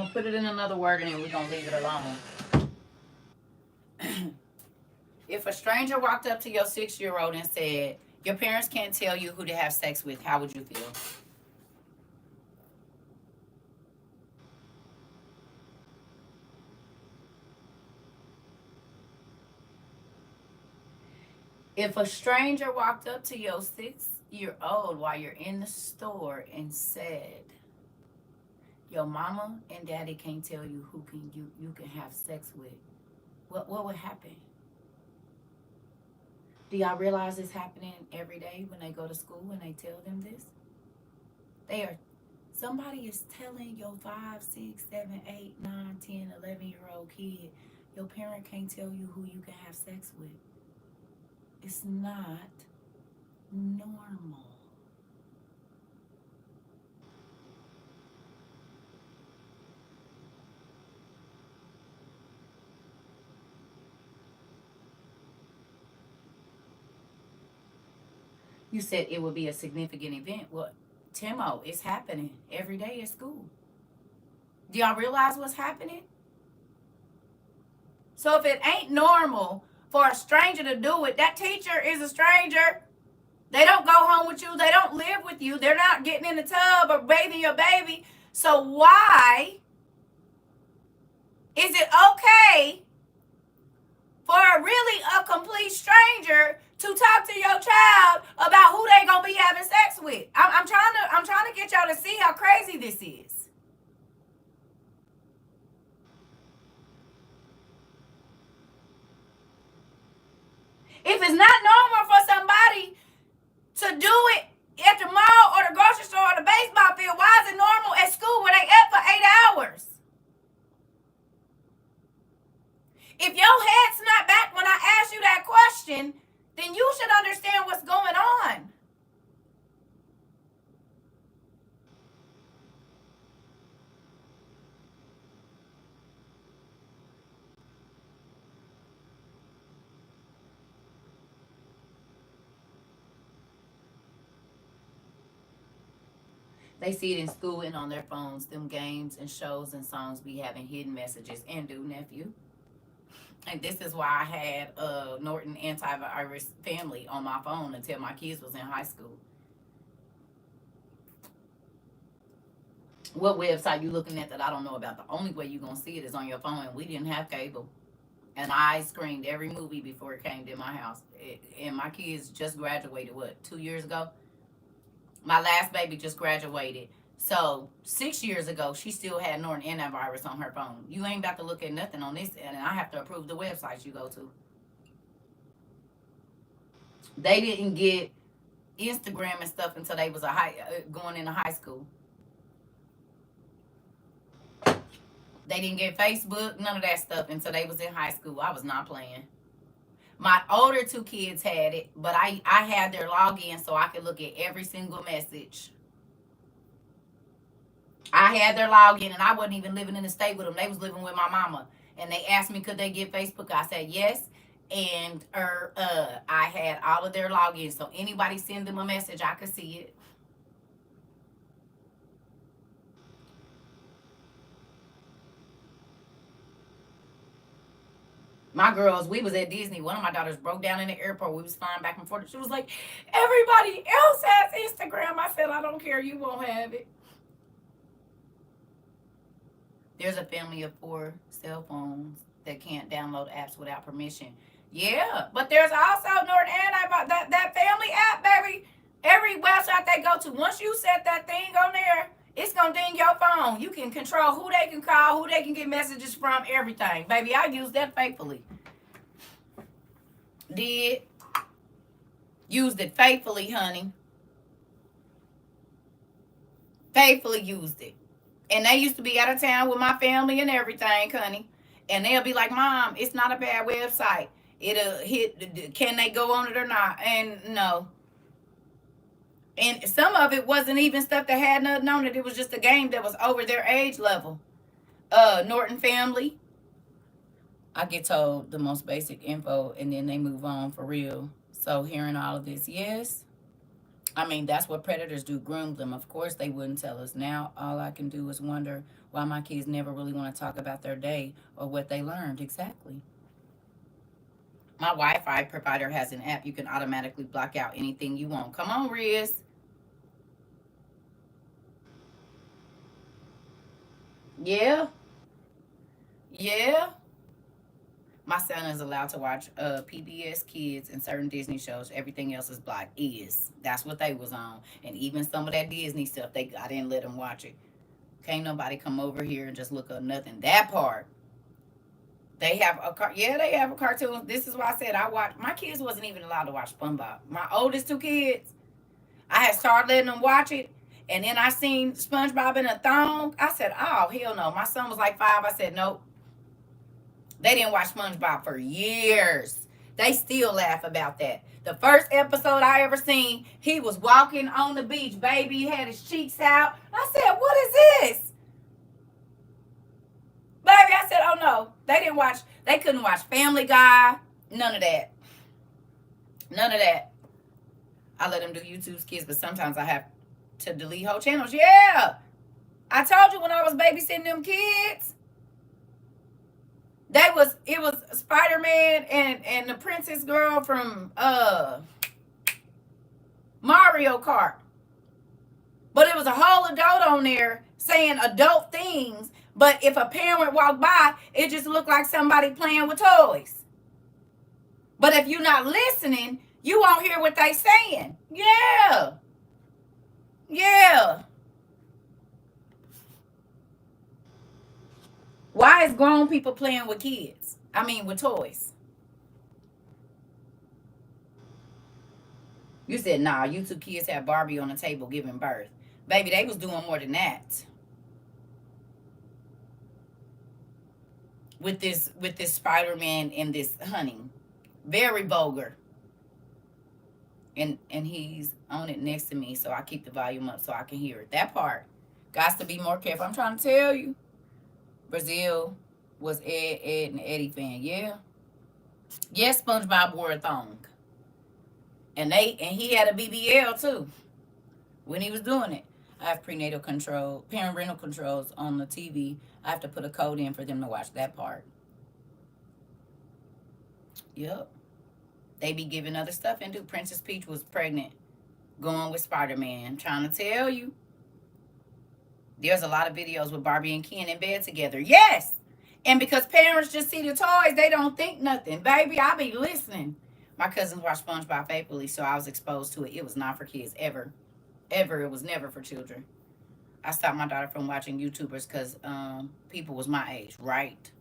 going to put it in another word and then we're going to leave it alone. If a stranger walked up to your 6-year-old and said, your parents can't tell you who to have sex with, how would you feel? If a stranger walked up to your 6-year-old while you're in the store and said, your mama and daddy can't tell you who you can have sex with, what would happen? Do y'all realize it's happening every day when they go to school and they tell them this? Somebody is telling your 5, 6, 7, 8, 9, 10, 11-year-old kid, your parent can't tell you who you can have sex with. It's not normal. You said it would be a significant event. Well, Timo, it's happening every day at school. Do y'all realize what's happening? So if it ain't normal for a stranger to do it, that teacher is a stranger. They don't go home with you. They don't live with you. They're not getting in the tub or bathing your baby. So why is it okay for a complete stranger to talk to your child about who they gonna be having sex with? I'm trying to get y'all to see how crazy this is. If it's not normal for somebody to do it at the mall or the grocery store or the baseball field, why is it normal at school where they up for 8 hours? If your head snapped back when I asked you that question, then you should understand what's going on. They see it in school and on their phones. Them games and shows and songs be having hidden messages. And do, nephew. And this is why I had Norton Antivirus Family on my phone until my kids was in high school. What website you looking at that I don't know about? The only way you're going to see it is on your phone. And we didn't have cable. And I screened every movie before it came to my house. And my kids just graduated, 2 years ago? My last baby just graduated. So 6 years ago, she still had Norton antivirus on her phone. You ain't about to look at nothing on this, and I have to approve the websites you go to. They didn't get Instagram and stuff until they was going into high school. They didn't get Facebook, none of that stuff until they was in high school. I was not playing. My older 2 kids had it, but I had their login so I could look at every single message. I had their login, and I wasn't even living in the state with them. They was living with my mama. And they asked me, could they get Facebook? I said, yes. And I had all of their logins. So anybody send them a message, I could see it. My girls, we was at Disney. One of my daughters broke down in the airport. We was flying back and forth. She was like, everybody else has Instagram. I said, I don't care. You won't have it. There's a family of 4 cell phones that can't download apps without permission. Yeah, but there's also Norton Antivirus, that family app, baby. Every website they go to, once you set that thing on there, it's going to ding your phone. You can control who they can call, who they can get messages from, everything. Baby, I use that faithfully. Did. Used it faithfully, honey. Faithfully used it. And they used to be out of town with my family and everything, honey. And they'll be like, Mom, it's not a bad website. It'll hit, can they go on it or not? And no. And some of it wasn't even stuff that had nothing on it. It was just a game that was over their age level. Norton Family. I get told the most basic info and then they move on for real. So hearing all of this, yes, I mean, that's what predators do, groom them. Of course, they wouldn't tell us. Now, all I can do is wonder why my kids never really want to talk about their day or what they learned exactly. My Wi-Fi provider has an app you can automatically block out anything you want. Come on, Riz. Yeah, yeah. My son is allowed to watch PBS Kids and certain Disney shows. Everything else is blocked. Is that's what they was on, and even some of that Disney stuff. I didn't let them watch it. Can't nobody come over here and just look up nothing. That part. They have a yeah, they have a cartoon. This is why I said I watch. My kids wasn't even allowed to watch SpongeBob. My oldest two kids, I had started letting them watch it, and then I seen SpongeBob in a thong. I said, "Oh hell no!" My son was like 5. I said, "Nope." They didn't watch SpongeBob for years. They still laugh about that. The first episode I ever seen, he was walking on the beach, baby. He had his cheeks out. I said, "What is this?" Baby, I said, "Oh no." They didn't watch, they couldn't watch Family Guy. None of that. None of that. I let them do YouTube's Kids, but sometimes I have to delete whole channels. Yeah. I told you when I was babysitting them kids. It was Spider-Man and the princess girl from Mario Kart. But it was a whole adult on there saying adult things. But if a parent walked by, it just looked like somebody playing with toys. But if you're not listening, you won't hear what they saying. Yeah. Yeah. Why is grown people playing with kids? I mean, with toys. You said, nah, you two kids have Barbie on the table giving birth. Baby, they was doing more than that. With this Spider-Man and this hunting. Very vulgar. And he's on it next to me, so I keep the volume up so I can hear it. That part. Got to be more careful. I'm trying to tell you. Brazil was Ed and Eddie fan. Yeah. Yes, SpongeBob wore a thong. And he had a BBL too when he was doing it. I have parental controls on the TV. I have to put a code in for them to watch that part. Yep. They be giving other stuff and do. Princess Peach was pregnant, going with Spider-Man. Trying to tell you. There's a lot of videos with Barbie and Ken in bed together. Yes. And because parents just see the toys, they don't think nothing. Baby, I be listening. My cousins watch SpongeBob faithfully, so I was exposed to it. It was not for kids, ever. Ever. It was never for children. I stopped my daughter from watching YouTubers because people was my age, right?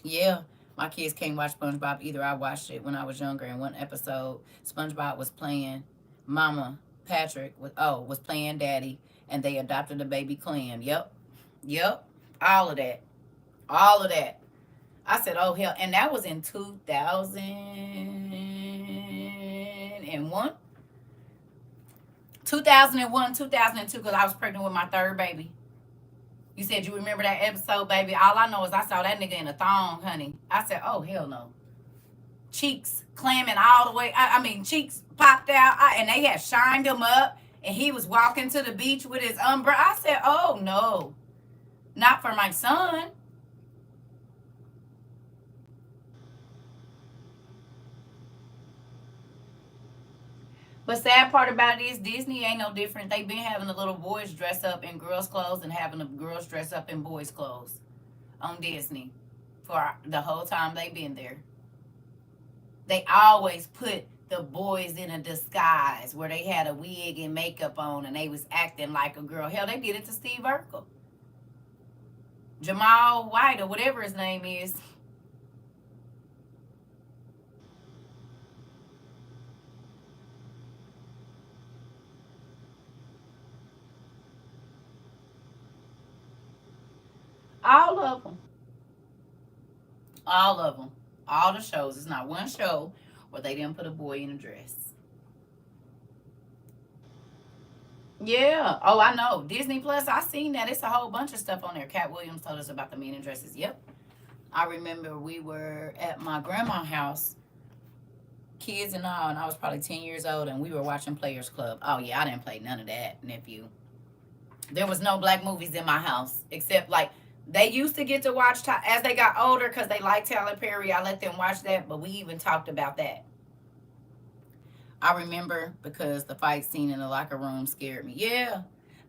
Yeah. My kids can't watch SpongeBob either. I watched it when I was younger. In one episode, SpongeBob was playing Mama. Patrick was playing Daddy, and they adopted a baby clam. Yep. Yep. All of that. All of that. I said, oh, hell. And that was in 2001. 2001, 2002, because I was pregnant with my third baby. You said you remember that episode, baby. All I know is I saw that nigga in a thong, honey. I said, oh, hell no. Cheeks clamming all the way. I mean, cheeks popped out. And they had shined him up. And he was walking to the beach with his umbrella. I said, oh, no. Not for my son. But sad part about it is Disney ain't no different. They been having the little boys dress up in girls' clothes and having the girls dress up in boys' clothes on Disney for the whole time they been there. They always put the boys in a disguise where they had a wig and makeup on and they was acting like a girl. Hell, they did it to Steve Urkel. Jamal White or whatever his name is. All of them. All of them. All the shows. It's not one show where they didn't put a boy in a dress. Yeah. Oh, I know. Disney Plus, I seen that. It's a whole bunch of stuff on there. Cat Williams told us about the men in dresses. Yep. I remember we were at my grandma's house. kids and all, and I was probably 10 years old, and we were watching Players Club. Oh, yeah, I didn't play none of that, nephew. There was no black movies in my house, except like they used to get to watch as they got older because they liked Tyler Perry. I let them watch that, but we even talked about that. I remember because the fight scene in the locker room scared me. Yeah,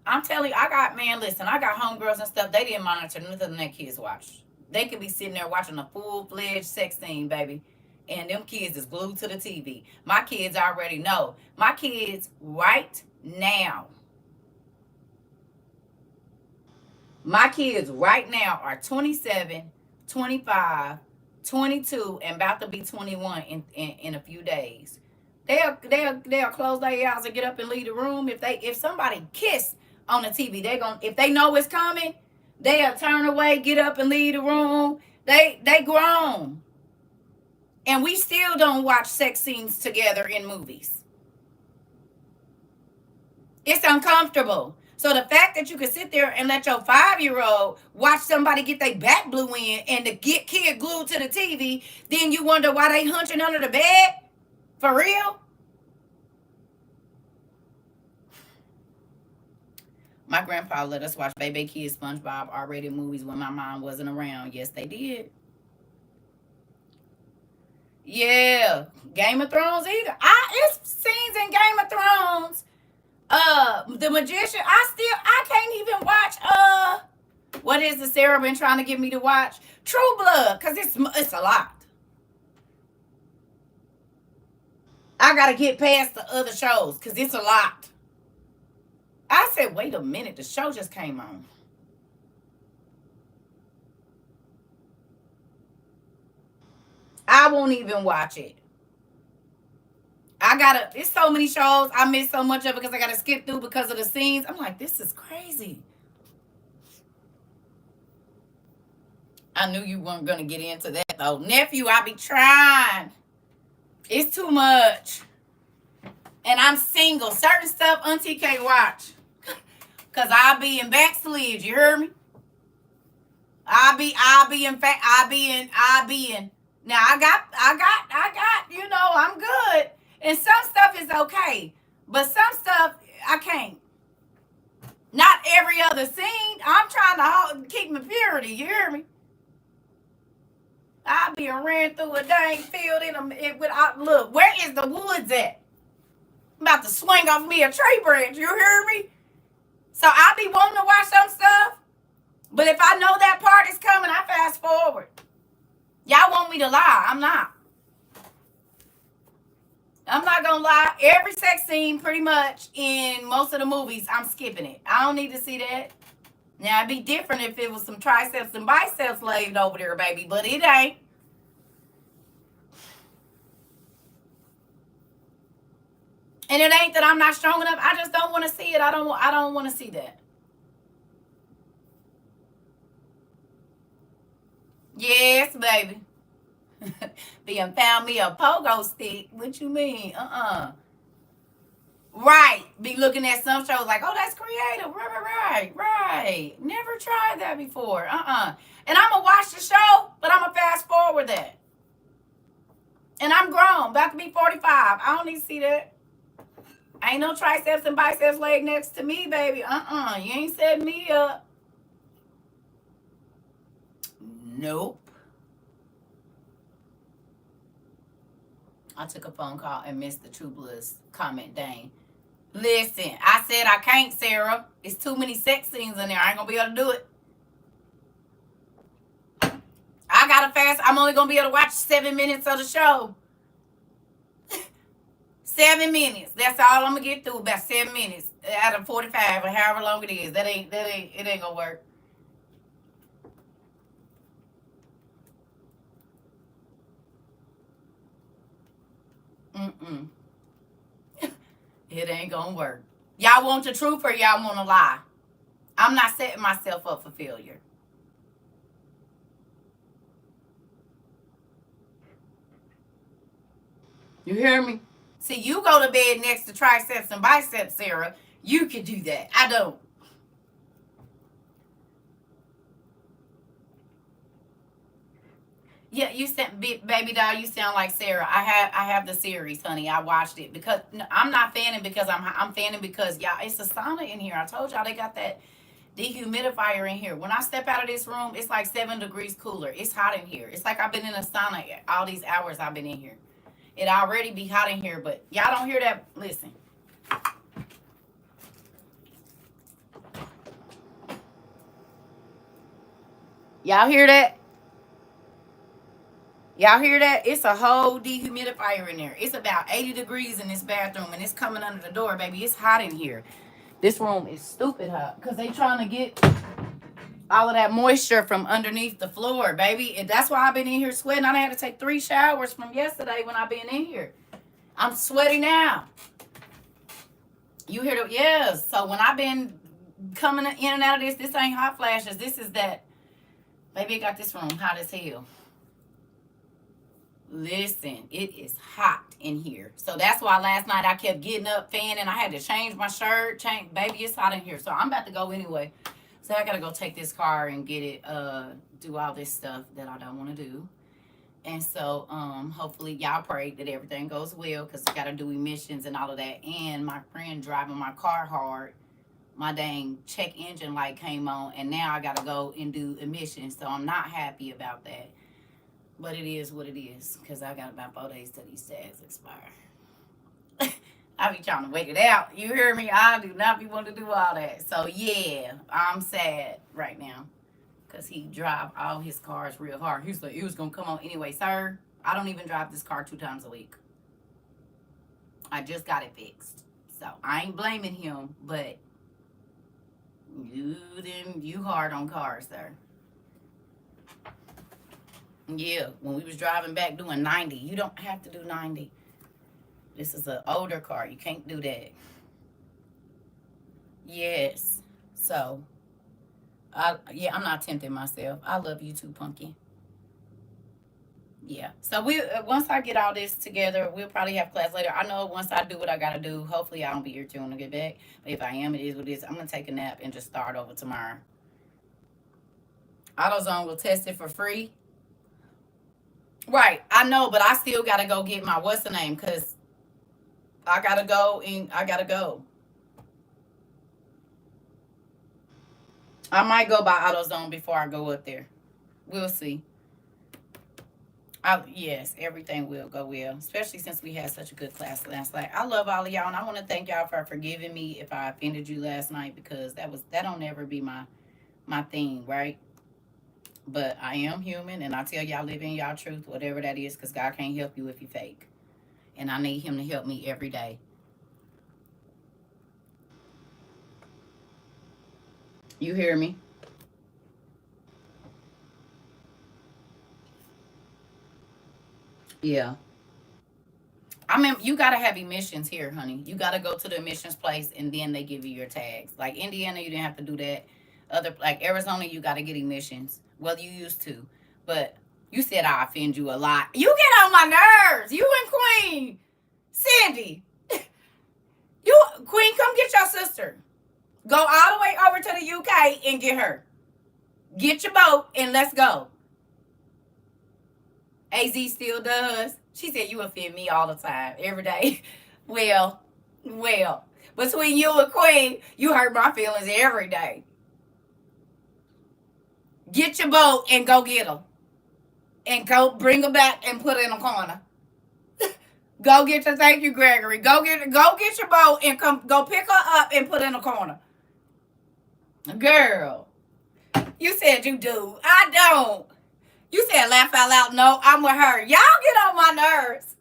I'm telling you, listen, I got homegirls and stuff. They didn't monitor nothing that kids watched. They could be sitting there watching a full-fledged sex scene, baby. And them kids is glued to the TV. My kids already know. My kids right now. My kids right now are 27, 25, 22, and about to be 21 in a few days. They'll close their eyes and get up and leave the room. If somebody kiss on the TV, if they know it's coming, they'll turn away, get up and leave the room. They grown. And we still don't watch sex scenes together in movies. It's uncomfortable. So the fact that you can sit there and let your 5-year-old watch somebody get their back blew in and the kid glued to the TV, then you wonder why they hunching under the bed? For real? My grandpa let us watch Baby Kids, SpongeBob, R-rated movies when my mom wasn't around. Yes, they did. Yeah. Game of Thrones either. It's scenes in Game of Thrones. The Magician, I can't even watch, what is the Sarah been trying to get me to watch? True Blood, because it's a lot. I got to get past the other shows, because it's a lot. I said, wait a minute, the show just came on. I won't even watch it. It's so many shows. I miss so much of it because I gotta skip through because of the scenes. I'm like, this is crazy. I knew you weren't gonna get into that though. Nephew, I be trying. It's too much. And I'm single. Certain stuff Auntie can't watch. Cause I'll be in backslid, you hear me? I'll be in. Now I got, I'm good. And some stuff is okay. But some stuff, I can't. Not every other scene. I'm trying to keep my purity. You hear me? I'll be ran through a dang field look, where is the woods at? I'm about to swing off me a tree branch. You hear me? So I'll be wanting to watch some stuff. But if I know that part is coming, I fast forward. Y'all want me to lie. I'm not. I'm not going to lie. Every sex scene, pretty much, in most of the movies, I'm skipping it. I don't need to see that. Now, it'd be different if it was some triceps and biceps laid over there, baby. But it ain't. And it ain't that I'm not strong enough. I just don't want to see it. I don't want to see that. Yes, baby. Being found me a pogo stick. What you mean? Right. Be looking at some shows like, oh, that's creative. Right. Never tried that before. And I'm going to watch the show, but I'm going to fast forward that. And I'm grown. About to be 45. I don't need to see that. Ain't no triceps and biceps laid next to me, baby. You ain't setting me up. Nope. I took a phone call and missed the True Bloods comment. Dang. Listen, I said I can't, Sarah. It's too many sex scenes in there. I ain't going to be able to do it. I got to fast. I'm only going to be able to watch 7 minutes of the show. 7 minutes. That's all I'm going to get through. About 7 minutes out of 45 or however long it is. It ain't going to work. It ain't gonna work. Y'all want the truth or y'all want to lie? I'm not setting myself up for failure. You hear me? See, you go to bed next to triceps and biceps, Sarah. You can do that. I don't. Yeah, you said, baby doll, you sound like Sarah. I have the series, honey. I watched it because I'm not fanning because I'm fanning because y'all. It's a sauna in here. I told y'all they got that dehumidifier in here. When I step out of this room, it's like 7 degrees cooler. It's hot in here. It's like I've been in a sauna all these hours I've been in here. It already be hot in here, but y'all don't hear that. Listen. Y'all hear that? Y'all hear that? It's a whole dehumidifier in there. It's about 80 degrees in this bathroom, and it's coming under the door, baby. It's hot in here. This room is stupid hot because they trying to get all of that moisture from underneath the floor, baby. And that's why I've been in here sweating. I had to take 3 showers from yesterday when I've been in here. I'm sweaty now. You hear the, yes. So when I've been coming in and out of this ain't hot flashes. This is that. Baby, I got this room hot as hell. Listen, it is hot in here. So that's why last night I kept getting up, fanning. I had to change my shirt. Baby, it's hot in here. So I'm about to go anyway. So I gotta go take this car and get it, do all this stuff that I don't want to do. And so hopefully y'all pray that everything goes well because I gotta do emissions and all of that. And my friend driving my car hard, my dang check engine light came on, and now I gotta go and do emissions. So I'm not happy about that. But it is what it is because I got about 4 days till these tags expire. I be trying to wait it out. You hear me? I do not be wanting to do all that. So yeah, I'm sad right now because he drive all his cars real hard. He's like, it was gonna come on anyway, sir. I don't even drive this car 2 times a week. I just got it fixed, so I ain't blaming him. But you hard on cars, sir. Yeah, when we was driving back doing 90, you don't have to do 90. This is an older car. You can't do that. Yes. So, I'm not tempting myself. I love you too, Punky. Yeah. So once I get all this together, we'll probably have class later. I know once I do what I gotta do, hopefully I don't be here too when I get back. But if I am, it is what it is. I'm gonna take a nap and just start over tomorrow. AutoZone will test it for free. Right, I know, but I still gotta go get my what's the name because I gotta go and I gotta go. I might go by AutoZone before I go up there. We'll see. Yes, everything will go well, especially since we had such a good class last night. I love all of y'all, and I want to thank y'all for forgiving me if I offended you last night because that don't ever be my thing, right? But I am human, and I tell y'all live in y'all truth, whatever that is, because God can't help you if you fake. And I need him to help me every day. You hear me? Yeah. I mean, you got to have emissions here, honey. You got to go to the emissions place, and then they give you your tags. Like Indiana, you didn't have to do that. Like Arizona, you got to get emissions. Well, you used to. But you said I offend you a lot. You get on my nerves. You and Queen. Cindy. Queen, come get your sister. Go all the way over to the UK and get her. Get your boat and let's go. AZ still does. She said you offend me all the time, every day. Well, between you and Queen, you hurt my feelings every day. Get your boat and go get them. And go bring her back and put her in a corner. Go get your, thank you, Gregory. Go get your boat and go pick her up and put her in a corner. Girl, you said you do. I don't. You said laugh out loud. No, I'm with her. Y'all get on my nerves.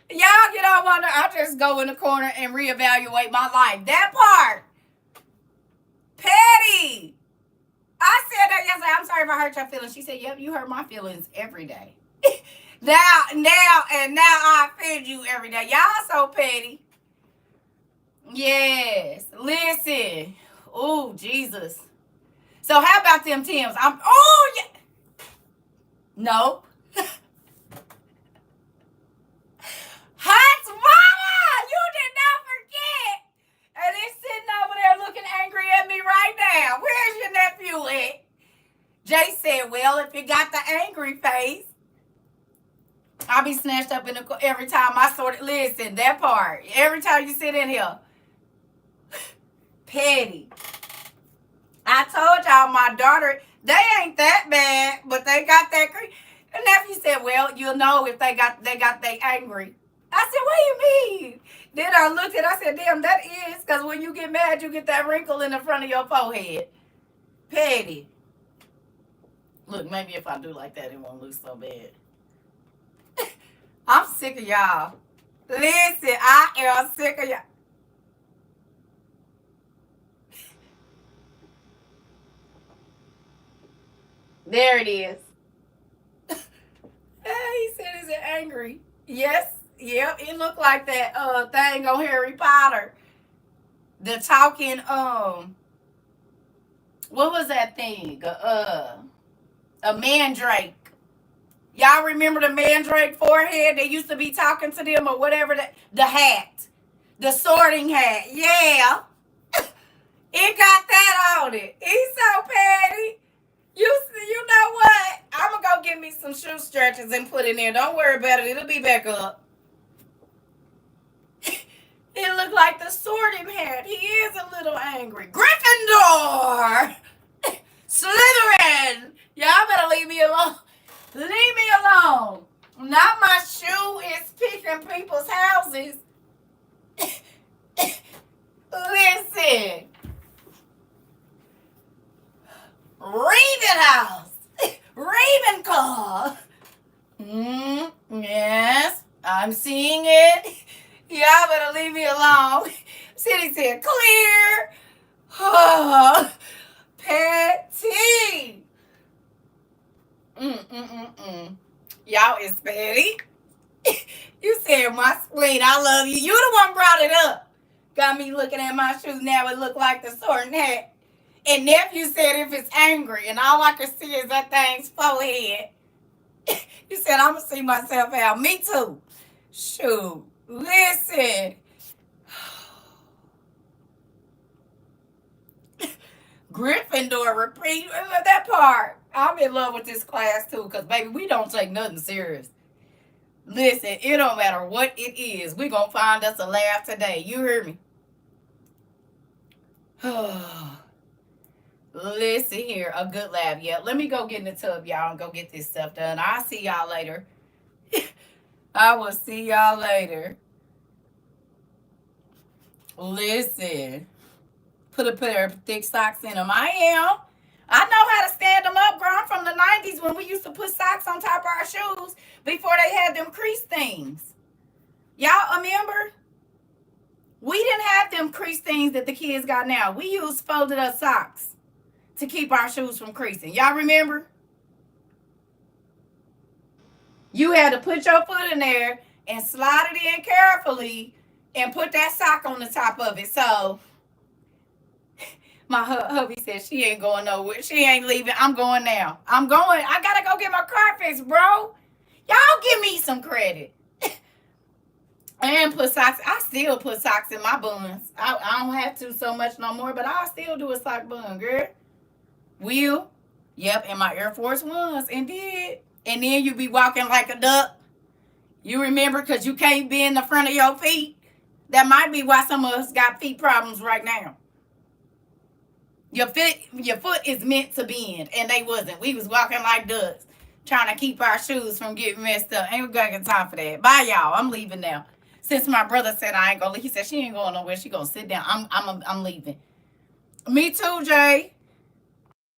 Y'all get on my nerves. I just go in the corner and reevaluate my life. That part. Petty. I said that yesterday. I'm sorry if I hurt your feelings. She said, yep, you hurt my feelings every day. now I offend you every day. Y'all so petty. Yes. Listen. Oh, Jesus. So how about them Tims? Oh, yeah. Nope. Hot mama, you did not forget. And it's sitting over there looking angry at me right now. Where's your nephew at? Jay said, well, if you got the angry face, I'll be snatched up in the every time I sort of listen, that part. Every time you sit in here. Petty. I told y'all my daughter, they ain't that bad, but they got that. The nephew said, well, you'll know if they angry. I said, what do you mean? Then I looked at it, I said, damn, that is, because when you get mad, you get that wrinkle in the front of your forehead. Petty. Look, maybe if I do like that, it won't look so bad. I'm sick of y'all. Listen, I am sick of y'all. There it is. He said, is it angry? Yes. Yep, it looked like that thing on Harry Potter. The talking, what was that thing? A mandrake. Y'all remember the mandrake forehead? They used to be talking to them or whatever. The hat. The sorting hat. Yeah. It got that on it. He's so petty. You know what? I'm going to go get me some shoe stretchers and put it in. Don't worry about it. It'll be back up. It looked like the sorting hat. He is a little angry. Gryffindor! Slytherin! Y'all better leave me alone. Leave me alone. Not my shoe is picking people's houses. Listen. Raven House. Ravenclaw. Yes, I'm seeing it. Y'all better leave me alone. City said clear. Oh, petty. Y'all is petty. You said my spleen, I love you. You the one brought it up. Got me looking at my shoes now. It look like the sorting hat. And nephew said if it's angry, and all I can see is that thing's forehead. You said I'm gonna see myself out. Me too. Shoot. Listen. Gryffindor, repeat that part. I'm in love with this class too, because baby, we don't take nothing serious. Listen, it don't matter what it is. We gonna find us a laugh today. You hear me? Listen here, a good laugh. Yeah, let me go get in the tub, y'all, and go get this stuff done. I'll see y'all later. I will see y'all later. Listen. Put a pair of thick socks in them. I am. I know how to stand them up, girl. I'm from the 90s when we used to put socks on top of our shoes before they had them crease things. Y'all remember? We didn't have them crease things that the kids got now. We used folded up socks to keep our shoes from creasing. Y'all remember? You had to put your foot in there and slide it in carefully and put that sock on the top of it. So my hubby said she ain't going nowhere. She ain't leaving. I'm going now. I'm going. I got to go get my car fixed, bro. Y'all give me some credit. And put socks. I still put socks in my buns. I don't have to so much no more, but I'll still do a sock bun, girl. Will. Yep, and my Air Force Ones. Indeed. And then you be walking like a duck. You remember, because you can't bend the front of your feet. That might be why some of us got feet problems right now. Your foot is meant to bend, and they wasn't. We was walking like ducks, trying to keep our shoes from getting messed up. Ain't we got time for that. Bye, y'all. I'm leaving now. Since my brother said I ain't gonna leave, he said she ain't going nowhere. She gonna sit down. I'm leaving. Me too, Jay.